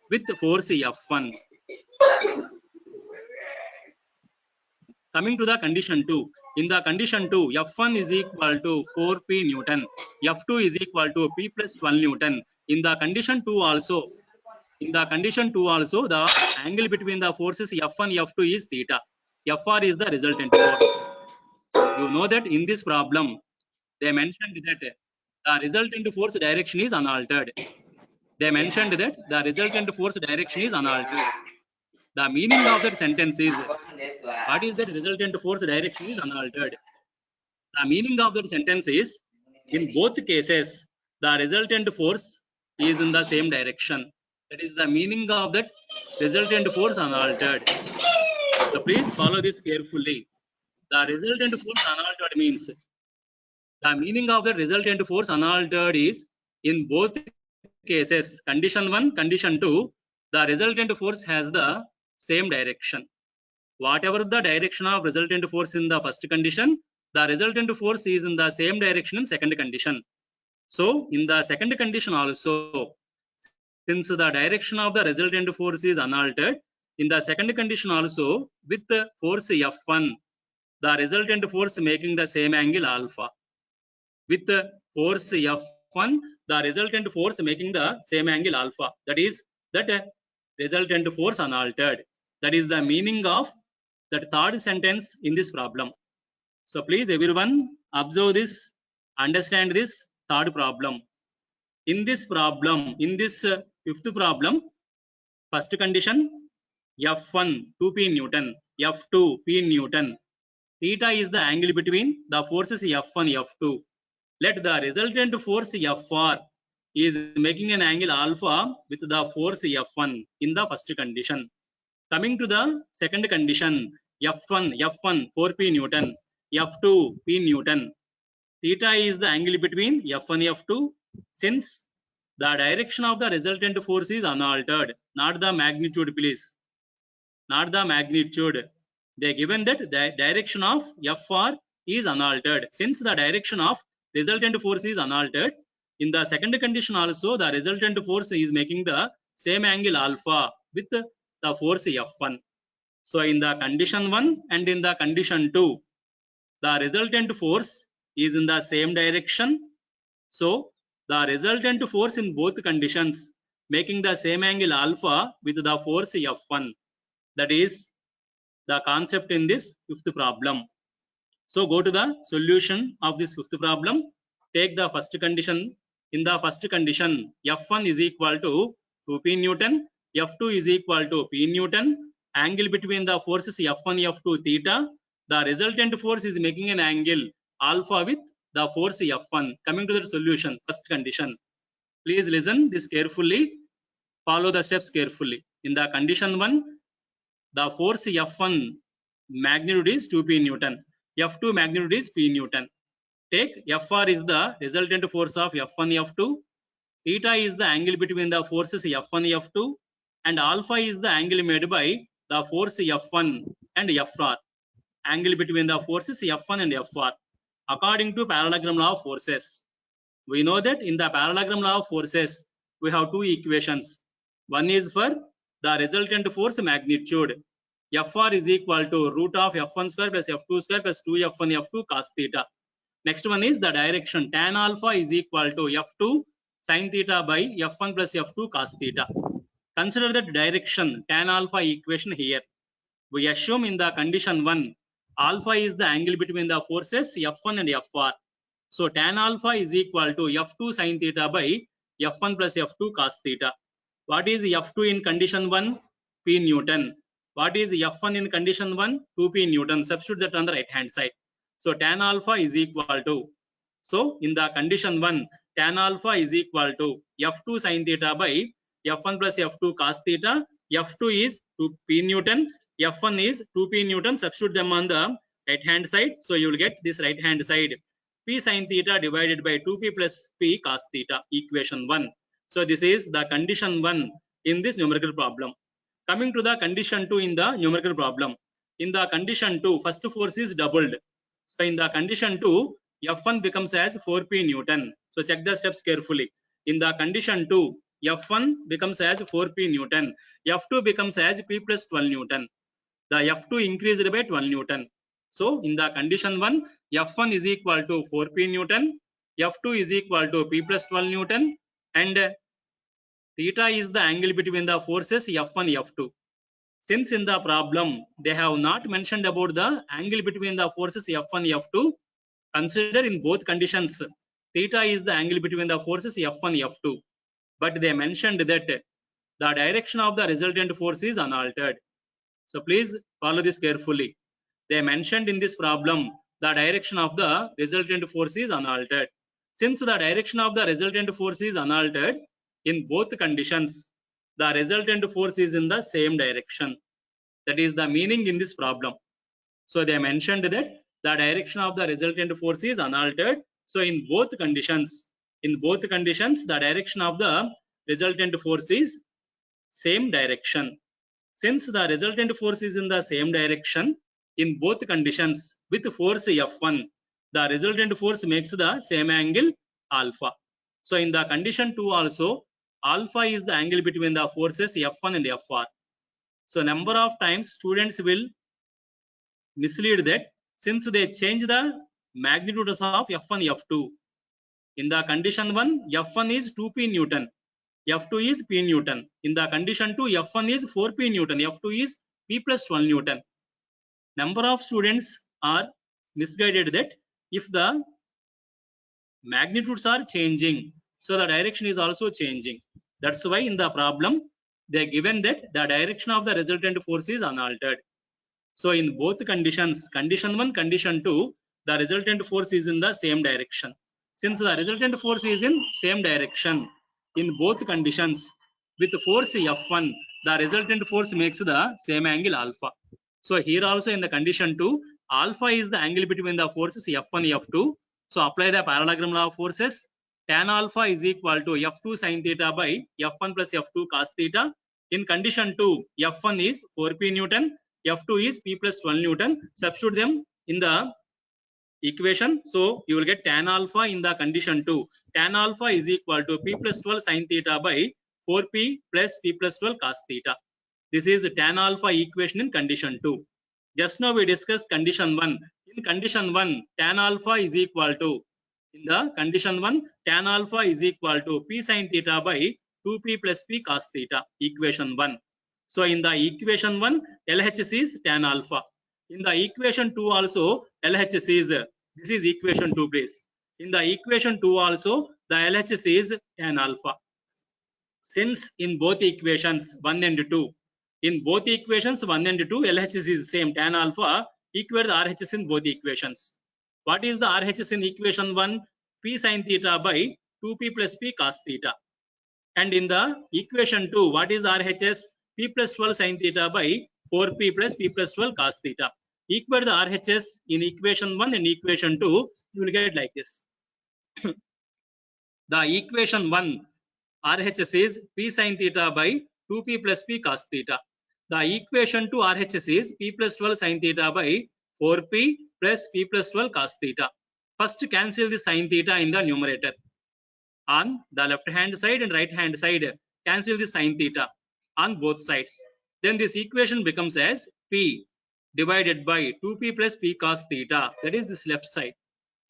B: with force F1. Coming to the condition 2. In the condition 2, F1 is equal to 4p Newton, F2 is equal to p plus 12 Newton. In the condition 2 also, the angle between the forces F1, F2 is theta. Fr is the resultant force. You know that in this problem, they mentioned that the resultant force direction is unaltered. The meaning of that sentence is, what is that resultant force direction is unaltered? The meaning of that sentence is, in both cases, the resultant force is in the same direction. That is the meaning of that resultant force unaltered. So please follow this carefully. The resultant force unaltered means, the meaning of the resultant force unaltered is, in both cases, condition 1, condition 2, the resultant force has the same direction. Whatever the direction of resultant force in the first condition, the resultant force is in the same direction in second condition. So in the second condition also, since the direction of the resultant force is unaltered, in the second condition also, with the force F1, the resultant force making the same angle alpha. With the force F1, the resultant force making the same angle alpha. That is that resultant force unaltered. That is the meaning of that third sentence in this problem. So please everyone observe this, understand this third problem. In this problem, in this fifth problem, first condition, F1 2p Newton, F2 p Newton. Theta is the angle between the forces F1, F2. Let the resultant force Fr is making an angle alpha with the force F1 in the first condition. Coming to the second condition, F1 4p Newton, F2 p Newton. Theta is the angle between F1 F2, since the direction of the resultant force is unaltered, not the magnitude, please, not the magnitude. They given that the direction of Fr is unaltered. Since the direction of resultant force is unaltered, in the second condition also, the resultant force is making the same angle alpha with the force F1. So in the condition 1 and in the condition 2, the resultant force is in the same direction. So the resultant force in both conditions making the same angle alpha with the force F1. That is the concept in this fifth problem. So go to the solution of this fifth problem. Take the first condition. In the first condition, F1 is equal to 2p Newton, F2 is equal to p Newton. Angle between the forces F1, F2 theta. The resultant force is making an angle alpha with the force F1. Coming to the solution, first condition. Please listen this carefully. Follow the steps carefully. In the condition 1, the force F1 magnitude is 2p Newton. F2 magnitude is p Newton. Take Fr is the resultant force of F1, F2. Theta is the angle between the forces F1, F2. And alpha is the angle made by the force F1 and Fr. Angle between the forces F1 and Fr. According to parallelogram law of forces. We know that in the parallelogram law of forces, we have two equations. One is for the resultant force magnitude. Fr is equal to root of F1 square plus F2 square plus 2F1 F2 cos theta. Next one is the direction. Tan alpha is equal to F2 sin theta by F1 plus F2 cos theta. Consider that direction tan alpha equation here. We assume in the condition 1, alpha is the angle between the forces F1 and Fr. So tan alpha is equal to F2 sin theta by F1 plus F2 cos theta. What is F2 in condition 1? P Newton. What is F1 in condition 1? 2p Newton. Substitute that on the right hand side. So tan alpha is equal to. So in the condition 1, tan alpha is equal to F2 sin theta by F1 plus F2 cos theta. F2 is 2p Newton. F1 is 2p Newton. Substitute them on the right hand side. So you will get this right hand side. P sin theta divided by 2p plus p cos theta. Equation 1. So this is the condition 1 in this numerical problem. Coming to the condition 2 in the numerical problem. In the condition 2, first force is doubled. So in the condition 2, F1 becomes as 4p Newton. So check the steps carefully. In the condition 2, F1 becomes as 4p Newton. F2 becomes as p plus 12 Newton. The F2 increased by 12 Newton. So in the condition 1, F1 is equal to 4p Newton. F2 is equal to p plus 12 Newton. And theta is the angle between the forces F1, F2. Since in the problem, they have not mentioned about the angle between the forces F1, F2, consider in both conditions, theta is the angle between the forces F1, F2. But they mentioned that the direction of the resultant force is unaltered. So please follow this carefully. They mentioned in this problem, the direction of the resultant force is unaltered. Since the direction of the resultant force is unaltered, in both conditions, the resultant force is in the same direction. That is the meaning in this problem. So they mentioned that the direction of the resultant force is unaltered. So in both conditions, the direction of the resultant force is same direction. Since the resultant force is in the same direction, in both conditions with force F1, the resultant force makes the same angle alpha. So in the condition 2 also, alpha is the angle between the forces F1 and Fr. So number of times students will mislead that since they change the magnitudes of F1, F2. In the condition 1, F1 is 2p Newton. F2 is p Newton. In the condition 2, F1 is 4p Newton. F2 is p plus 12 Newton. Number of students are misguided that if the magnitudes are changing, so the direction is also changing. That's why in the problem, they given that the direction of the resultant force is unaltered. So in both conditions, condition 1, condition 2, the resultant force is in the same direction. Since the resultant force is in same direction, in both conditions, with force F1, the resultant force makes the same angle alpha. So here also in the condition 2, alpha is the angle between the forces F1, F2. So apply the parallelogram law of forces. Tan alpha is equal to F2 sin theta by F1 plus F2 cos theta. In condition 2, F1 is 4p Newton. F2 is p plus 12 Newton. Substitute them in the equation. So you will get tan alpha in the condition 2. Tan alpha is equal to p plus 12 sin theta by 4p plus p plus 12 cos theta. This is the tan alpha equation in condition 2. Just now we discussed condition 1. In condition 1, tan alpha is equal to, in the condition 1, tan alpha is equal to p sin theta by 2p plus p cos theta. Equation 1. So in the equation 1, LHS is tan alpha. In the equation 2 also, LHS is, this is equation 2 please. In the equation 2 also, the LHS is tan alpha. Since in both equations 1 and 2, in both equations 1 and 2, LHS is same tan alpha, equate the RHS in both equations. What is the RHS in equation 1? P sin theta by 2p plus p cos theta. And in the equation 2, what is the RHS? P plus 12 sin theta by 4p plus p plus 12 cos theta. Equate the RHS in equation 1 and equation 2, you will get like this. The equation 1 RHS is P sin theta by 2p plus p cos theta. The equation 2 RHS is P plus 12 sin theta by 4p plus p plus 12 cos theta. First cancel the sin theta in the numerator. On the left hand side and right hand side, cancel the sin theta on both sides. Then this equation becomes as P divided by 2p plus p cos theta. That is this left side.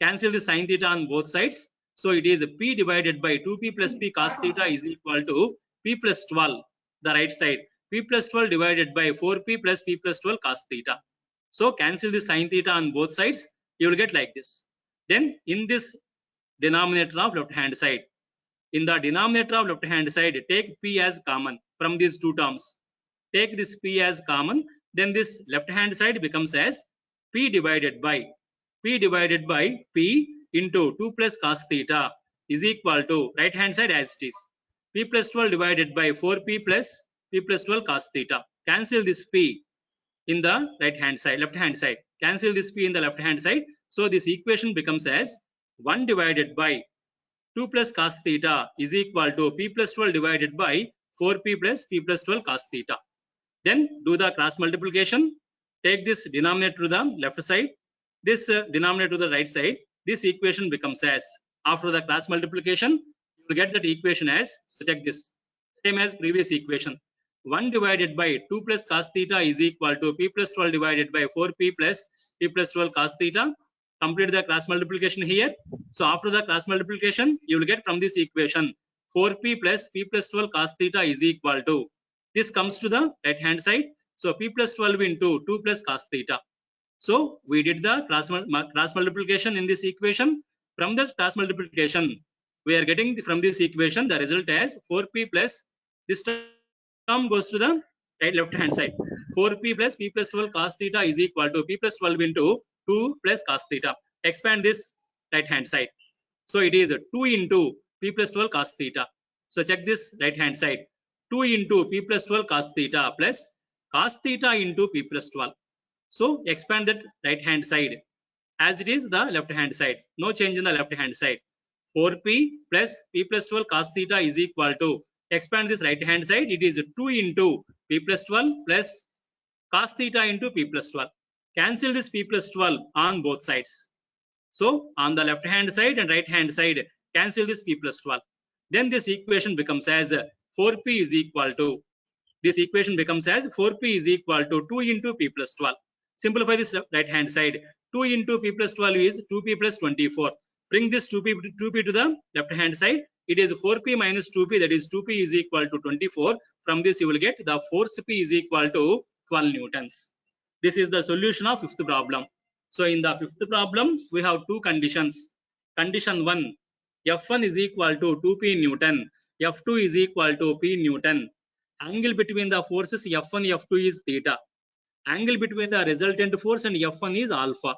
B: Cancel the sin theta on both sides. So it is P divided by 2p plus p cos theta is equal to P plus 12, the right side. P plus 12 divided by 4p plus p plus 12 cos theta. So cancel the sin theta on both sides. You will get like this. Then in this denominator of left hand side, in the denominator of left hand side, take p as common from these two terms. Take this p as common. Then this left hand side becomes as p divided by p into 2 plus cos theta is equal to right hand side as it is. P plus 12 divided by 4p plus p plus 12 cos theta. Cancel this p in the right hand side, left hand side. Cancel this p in the left hand side. So this equation becomes as 1 divided by 2 plus cos theta is equal to p plus 12 divided by 4p plus p plus 12 cos theta. Then do the cross multiplication. Take this denominator to the left side, this denominator to the right side. This equation becomes as, after the cross multiplication, you will get that equation as, so check this, same as previous equation. 1 divided by 2 plus cos theta is equal to p plus 12 divided by 4p plus p plus 12 cos theta. Complete the cross multiplication here. So after the cross multiplication, you will get from this equation 4p plus p plus 12 cos theta is equal to, this comes to the right hand side. So p plus 12 into 2 plus cos theta. So we did the cross multiplication in this equation. From the cross multiplication, we are getting from this equation the result as 4p plus, this term goes to the left hand side. 4p plus p plus 12 cos theta is equal to p plus 12 into 2 plus cos theta. Expand this right hand side. So it is 2 into p plus 12 cos theta. So check this right hand side. 2 into p plus 12 cos theta plus cos theta into p plus 12. So expand that right hand side as it is the left hand side. No change in the left hand side. 4p plus p plus 12 cos theta is equal to, expand this right hand side, it is 2 into p plus 12 plus cos theta into p plus 12. Cancel this p plus 12 on both sides. So on the left hand side and right hand side, cancel this p plus 12. Then this equation becomes as 4p is equal to, this equation becomes as 4p is equal to 2 into p plus 12. Simplify this right hand side. 2 into p plus 12 is 2p plus 24. Bring this 2p to the left hand side. It is 4p minus 2p, that is 2p is equal to 24. From this you will get the force p is equal to 12 newtons. This is the solution of fifth problem. So in the fifth problem, we have two conditions. Condition 1, F1 is equal to 2p Newton. F2 is equal to p Newton. Angle between the forces F1, F2 is theta. Angle between the resultant force and F1 is alpha.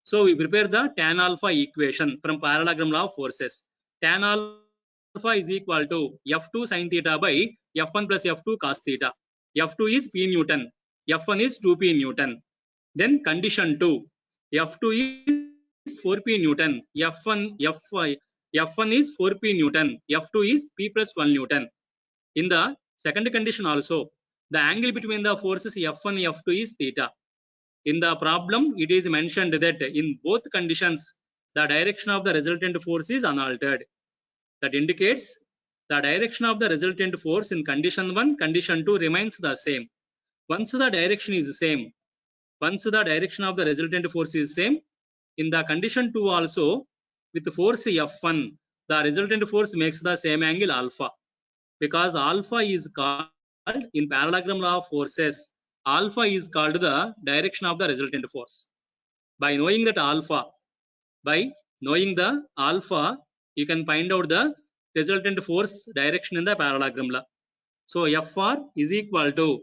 B: So we prepare the tan alpha equation from parallelogram law of forces. Tan alpha is equal to F2 sin theta by F1 plus F2 cos theta. F2 is p Newton. F1 is 2p Newton. Then condition 2, F2 is 4p Newton. F1 is 4p Newton. F2 is p plus 1 Newton. In the second condition also, the angle between the forces F1 and F2 is theta. In the problem, it is mentioned that in both conditions, the direction of the resultant force is unaltered. That indicates the direction of the resultant force in condition 1, condition 2 remains the same. Once the direction is the same, once the direction of the resultant force is same, in the condition 2 also, with the force F1, the resultant force makes the same angle alpha, because alpha is called in parallelogram law of forces, alpha is called the direction of the resultant force. By knowing that alpha, you can find out the resultant force direction in the parallelogram law. So Fr is equal to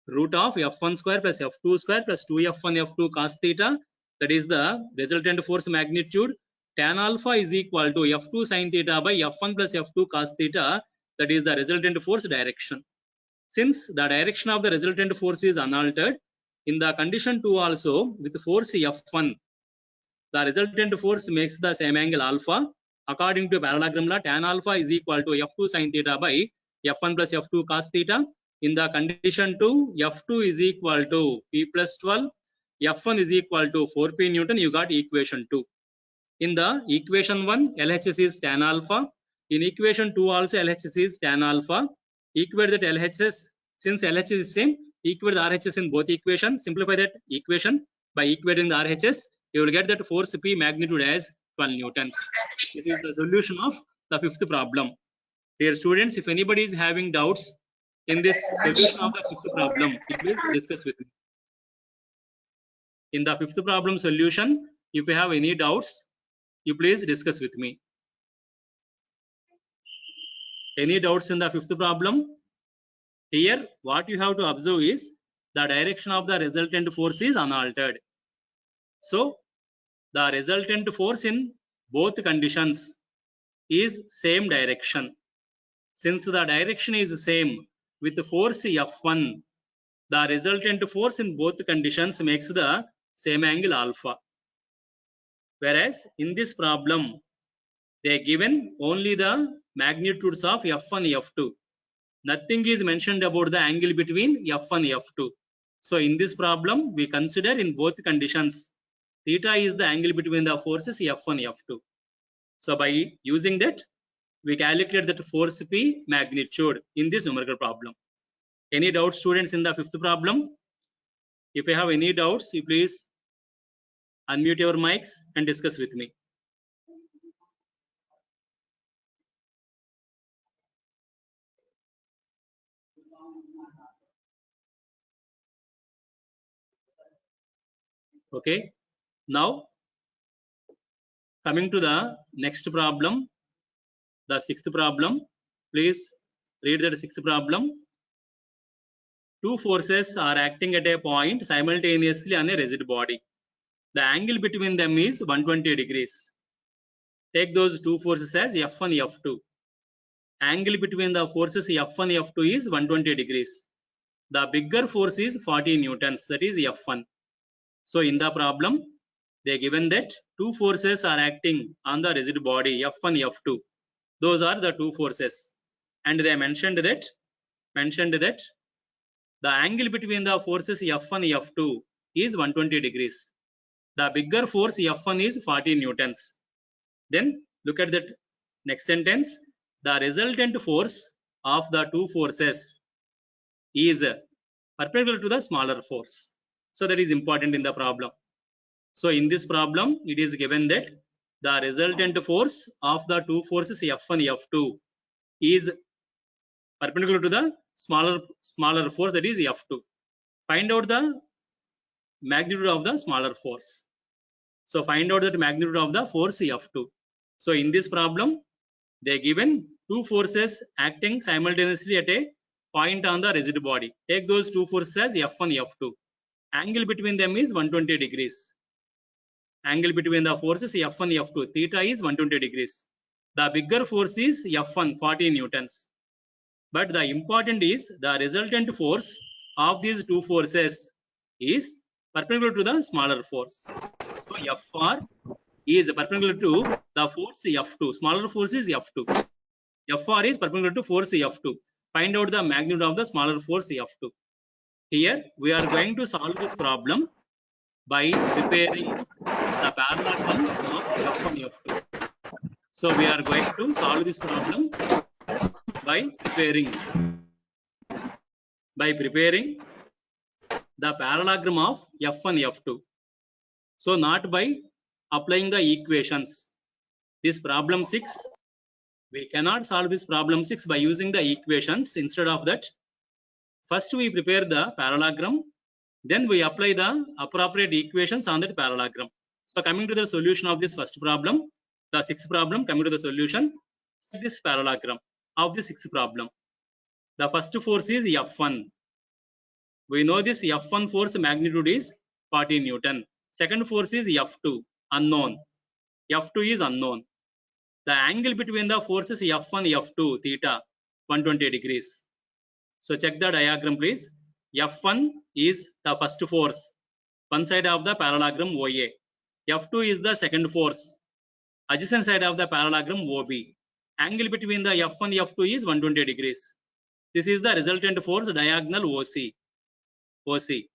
B: root of F1 square plus F2 square plus 2F1 F2 cos theta, that is the resultant force magnitude. Tan alpha is equal to F2 sin theta by F1 plus F2 cos theta, that is the resultant force direction. Since the direction of the resultant force is unaltered, in the condition 2 also, with force F1, the resultant force makes the same angle alpha. According to parallelogram law, tan alpha is equal to F2 sin theta by F1 plus F2 cos theta. In the condition 2, F2 is equal to P plus 12, F1 is equal to 4P Newton. You got equation 2. In the equation 1, LHS is tan alpha. In equation 2 also, LHS is tan alpha. Equate that LHS, since LHS is same, equate the RHS in both equations. Simplify that equation by equating the RHS. You will get that force P magnitude as 12 newtons. This is the solution of the fifth problem. Dear students, if anybody is having doubts in this solution of the fifth problem, please discuss with me. In the fifth problem solution, if you have any doubts, you please discuss with me. Any doubts in the fifth problem? Here, what you have to observe is the direction of the resultant force is unaltered. So, the resultant force in both conditions is same direction. Since the direction is same with force F1, the resultant force in both conditions makes the same angle alpha. Whereas in this problem, they given only the magnitudes of F1, F2. Nothing is mentioned about the angle between F1 and F2. So in this problem, we consider in both conditions, theta is the angle between the forces F1 and F2. So by using that, we calculate that force P magnitude in this numerical problem. Any doubts, students, in the fifth problem? If you have any doubts, you please unmute your mics and discuss with me. Okay, now coming to the next problem, the sixth problem. Please read that sixth problem. Two forces are acting at a point simultaneously on a rigid body. The angle between them is 120 degrees. Take those two forces as F1, F2. Angle between the forces F1, F2 is 120 degrees. The bigger force is 40 newtons, that is F1. So in the problem, they given that two forces are acting on the rigid body F1, F2. Those are the two forces, and they mentioned that the angle between the forces F1 and F2 is 120 degrees. The bigger force F1 is 40 newtons. Then look at that next sentence. The resultant force of the two forces is perpendicular to the smaller force. So that is important in the problem. So in this problem, it is given that the resultant force of the two forces F1 and F2 is perpendicular to the smaller force, that is F2. Find out the magnitude of the smaller force. So find out the magnitude of the force F2. So in this problem, they given two forces acting simultaneously at a point on the rigid body. Take those two forces as F1, F2. Angle between them is 120 degrees. Angle between the forces F1, F2, theta is 120 degrees. The bigger force is F1, 40 newtons. But the important is the resultant force of these two forces is perpendicular to the smaller force. So Fr is perpendicular to the force F2. Smaller force is F2. Fr is perpendicular to force F2. Find out the magnitude of the smaller force F2. Here we are going to solve this problem by preparing the parallelogram of F1, F2. So we are going to solve this problem by preparing the parallelogram of F1, F2. So not by applying the equations. This problem 6, we cannot solve this problem 6 by using the equations. Instead of that, First we prepare the parallelogram, then we apply the appropriate equations on that parallelogram. So coming to the solution of this first problem, the sixth problem, coming to the solution, this parallelogram of the sixth problem. The first force is F1. We know this F1 force magnitude is 40 Newton. Second force is F2, unknown. F2 is unknown. The angle between the forces F1, F2, theta, 120 degrees. So check the diagram please. F1 is the first force, one side of the parallelogram OA. F2 is the second force, adjacent side of the parallelogram OB. Angle between the F1, F2 is 120 degrees. This is the resultant force diagonal OC.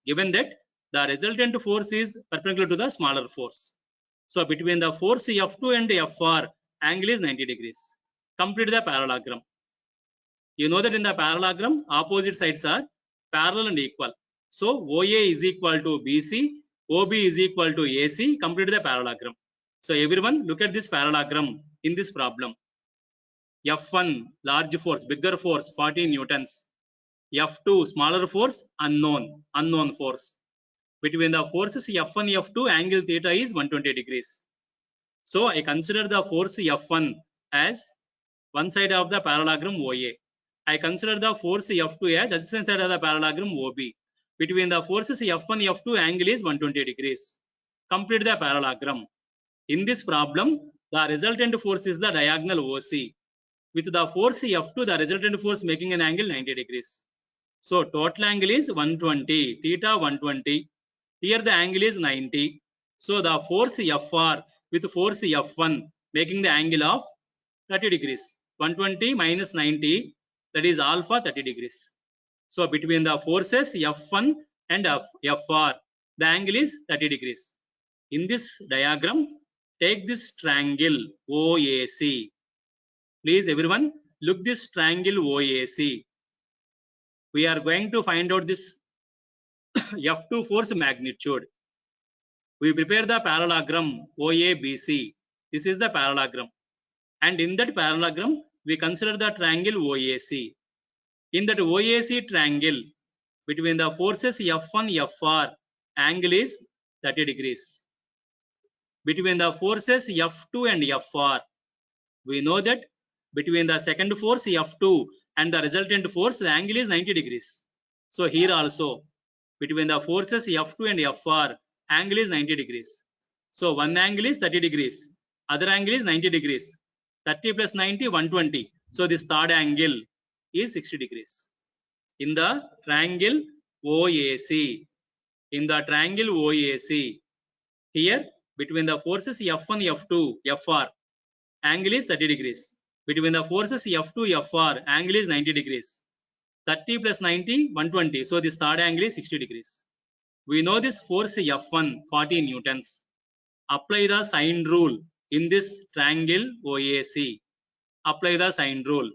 B: Given that the resultant force is perpendicular to the smaller force. So between the force F2 and FR, angle is 90 degrees. Complete the parallelogram. You know that in the parallelogram, opposite sides are parallel and equal. So OA is equal to BC, OB is equal to AC. Complete the parallelogram. So everyone look at this parallelogram in this problem. F1 large force, bigger force 40 newtons. F2 smaller force, unknown force. Between the forces F1 F2, angle theta is 120 degrees. So I consider the force F1 as one side of the parallelogram OA. I consider the force F2 as adjacent side of the parallelogram OB. Between the forces F1 F2, angle is 120 degrees. Complete the parallelogram. In this problem, the resultant force is the diagonal OC. With the force F2, the resultant force making an angle 90 degrees. So total angle is 120, theta 120. Here the angle is 90. So the force FR with force F1 making the angle of 30 degrees. 120 minus 90, that is alpha 30 degrees. So between the forces F1 and FR, the angle is 30 degrees. In this diagram, take this triangle OAC. Please everyone look this triangle OAC. We are going to find out this F2 force magnitude. We prepare the parallelogram OABC. This is the parallelogram. And in that parallelogram, we consider the triangle OAC. In that OAC triangle, between the forces F1, FR, angle is 30 degrees. Between the forces F2 and FR, we know that between the second force F2 and the resultant force, the angle is 90 degrees. So here also, between the forces F2 and FR, angle is 90 degrees. So one angle is 30 degrees, other angle is 90 degrees. 30 plus 90, 120. So this third angle is 60 degrees. In the triangle OAC, here between the forces F1, F2, FR, angle is 30 degrees. Between the forces F2, FR, angle is 90 degrees. 30 plus 90, 120. So this third angle is 60 degrees. We know this force F1, 40 newtons. Apply the sine rule in this triangle OAC. Apply the sine rule.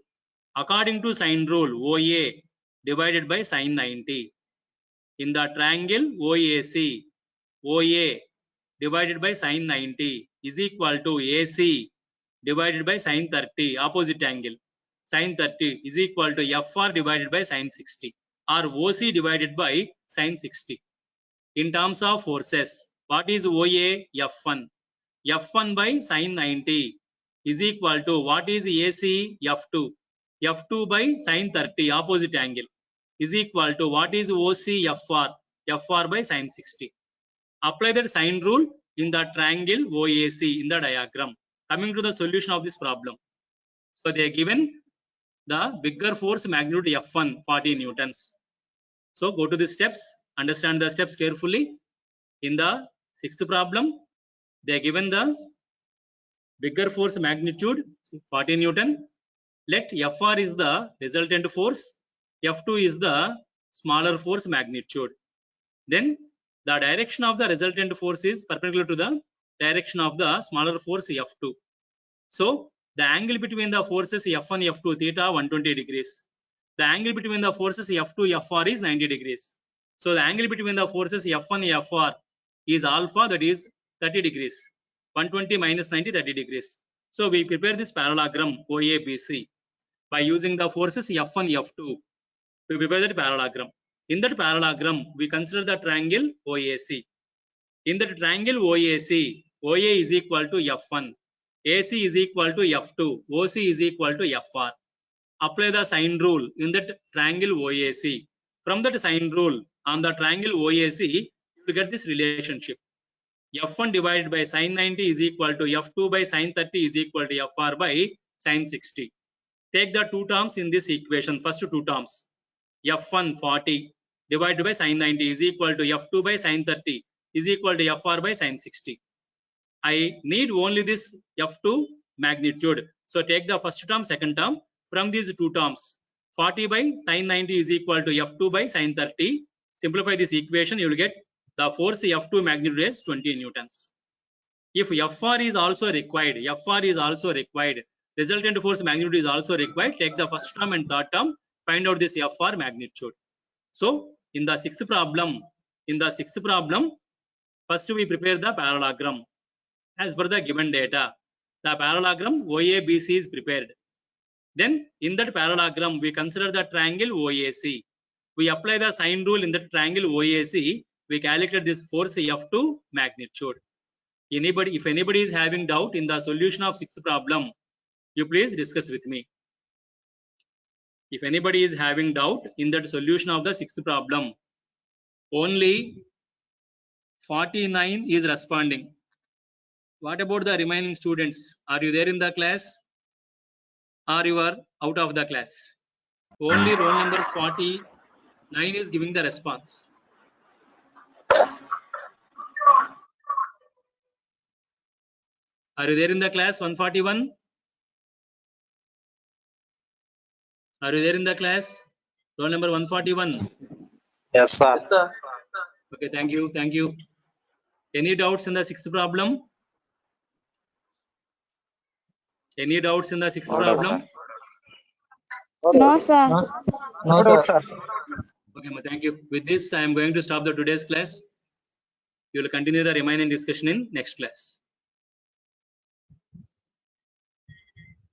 B: According to sine rule, OA divided by sine 90. In the triangle OAC, OA divided by sine 90 is equal to AC divided by sine 30, opposite angle. Sine 30 is equal to FR divided by sine 60 or OC divided by sine 60. In terms of forces, what is OA? F1. F1 by sine 90 is equal to what is AC? F2. F2 by sine 30, opposite angle, is equal to what is OC? FR. FR by sine 60. Apply that sine rule in the triangle OAC in the diagram. Coming to the solution of this problem. So they are given the bigger force magnitude F1, 40 newtons. So go to the steps, understand the steps carefully. In the sixth problem, they are given the bigger force magnitude 40 Newton. Let FR is the resultant force, F2 is the smaller force magnitude. Then the direction of the resultant force is perpendicular to the direction of the smaller force F2. So the angle between the forces F1, F2, theta 120 degrees. The angle between the forces F2, FR is 90 degrees. So the angle between the forces F1, FR is alpha, that is 30 degrees. 120 minus 90, 30 degrees. So we prepare this parallelogram OABC by using the forces F1, F2. We prepare that parallelogram. In that parallelogram, we consider the triangle OAC. In that triangle OAC, OA is equal to F1, AC is equal to F2, OC is equal to FR. Apply the sine rule in that triangle OAC. From that sine rule on the triangle OAC, you will get this relationship. F1 divided by sine 90 is equal to F2 by sine 30 is equal to FR by sine 60. Take the two terms in this equation, first two terms. F1 40 divided by sine 90 is equal to F2 by sine 30 is equal to FR by sine 60. I need only this F2 magnitude. So take the first term, second term. From these two terms, 40 by sine 90 is equal to F2 by sine 30. Simplify this equation, you will get the force F2 magnitude is 20 newtons. If FR is also required, resultant force magnitude is also required. Take the first term and third term, find out this FR magnitude. So in the sixth problem, first we prepare the parallelogram as per the given data. The parallelogram OABC is prepared. Then in that parallelogram, we consider the triangle OAC. We apply the sine rule in the triangle OAC. We calculate this force F2 magnitude. If anybody is having doubt in the solution of sixth problem, you please discuss with me. If anybody is having doubt in that solution of the sixth problem, only 49 is responding. What about the remaining students? Are you there in the class or you are out of the class? Only roll number 49 is giving the response. Are you there in the class 141? Are you there in the class? Roll number 141.
C: Yes, sir.
B: Okay, thank you. Any doubts in the sixth problem? Any doubts in the sixth problem?
D: No, sir.
C: No, sir.
B: Okay, thank you. With this, I am going to stop the today's class. You will continue the remaining discussion in next class.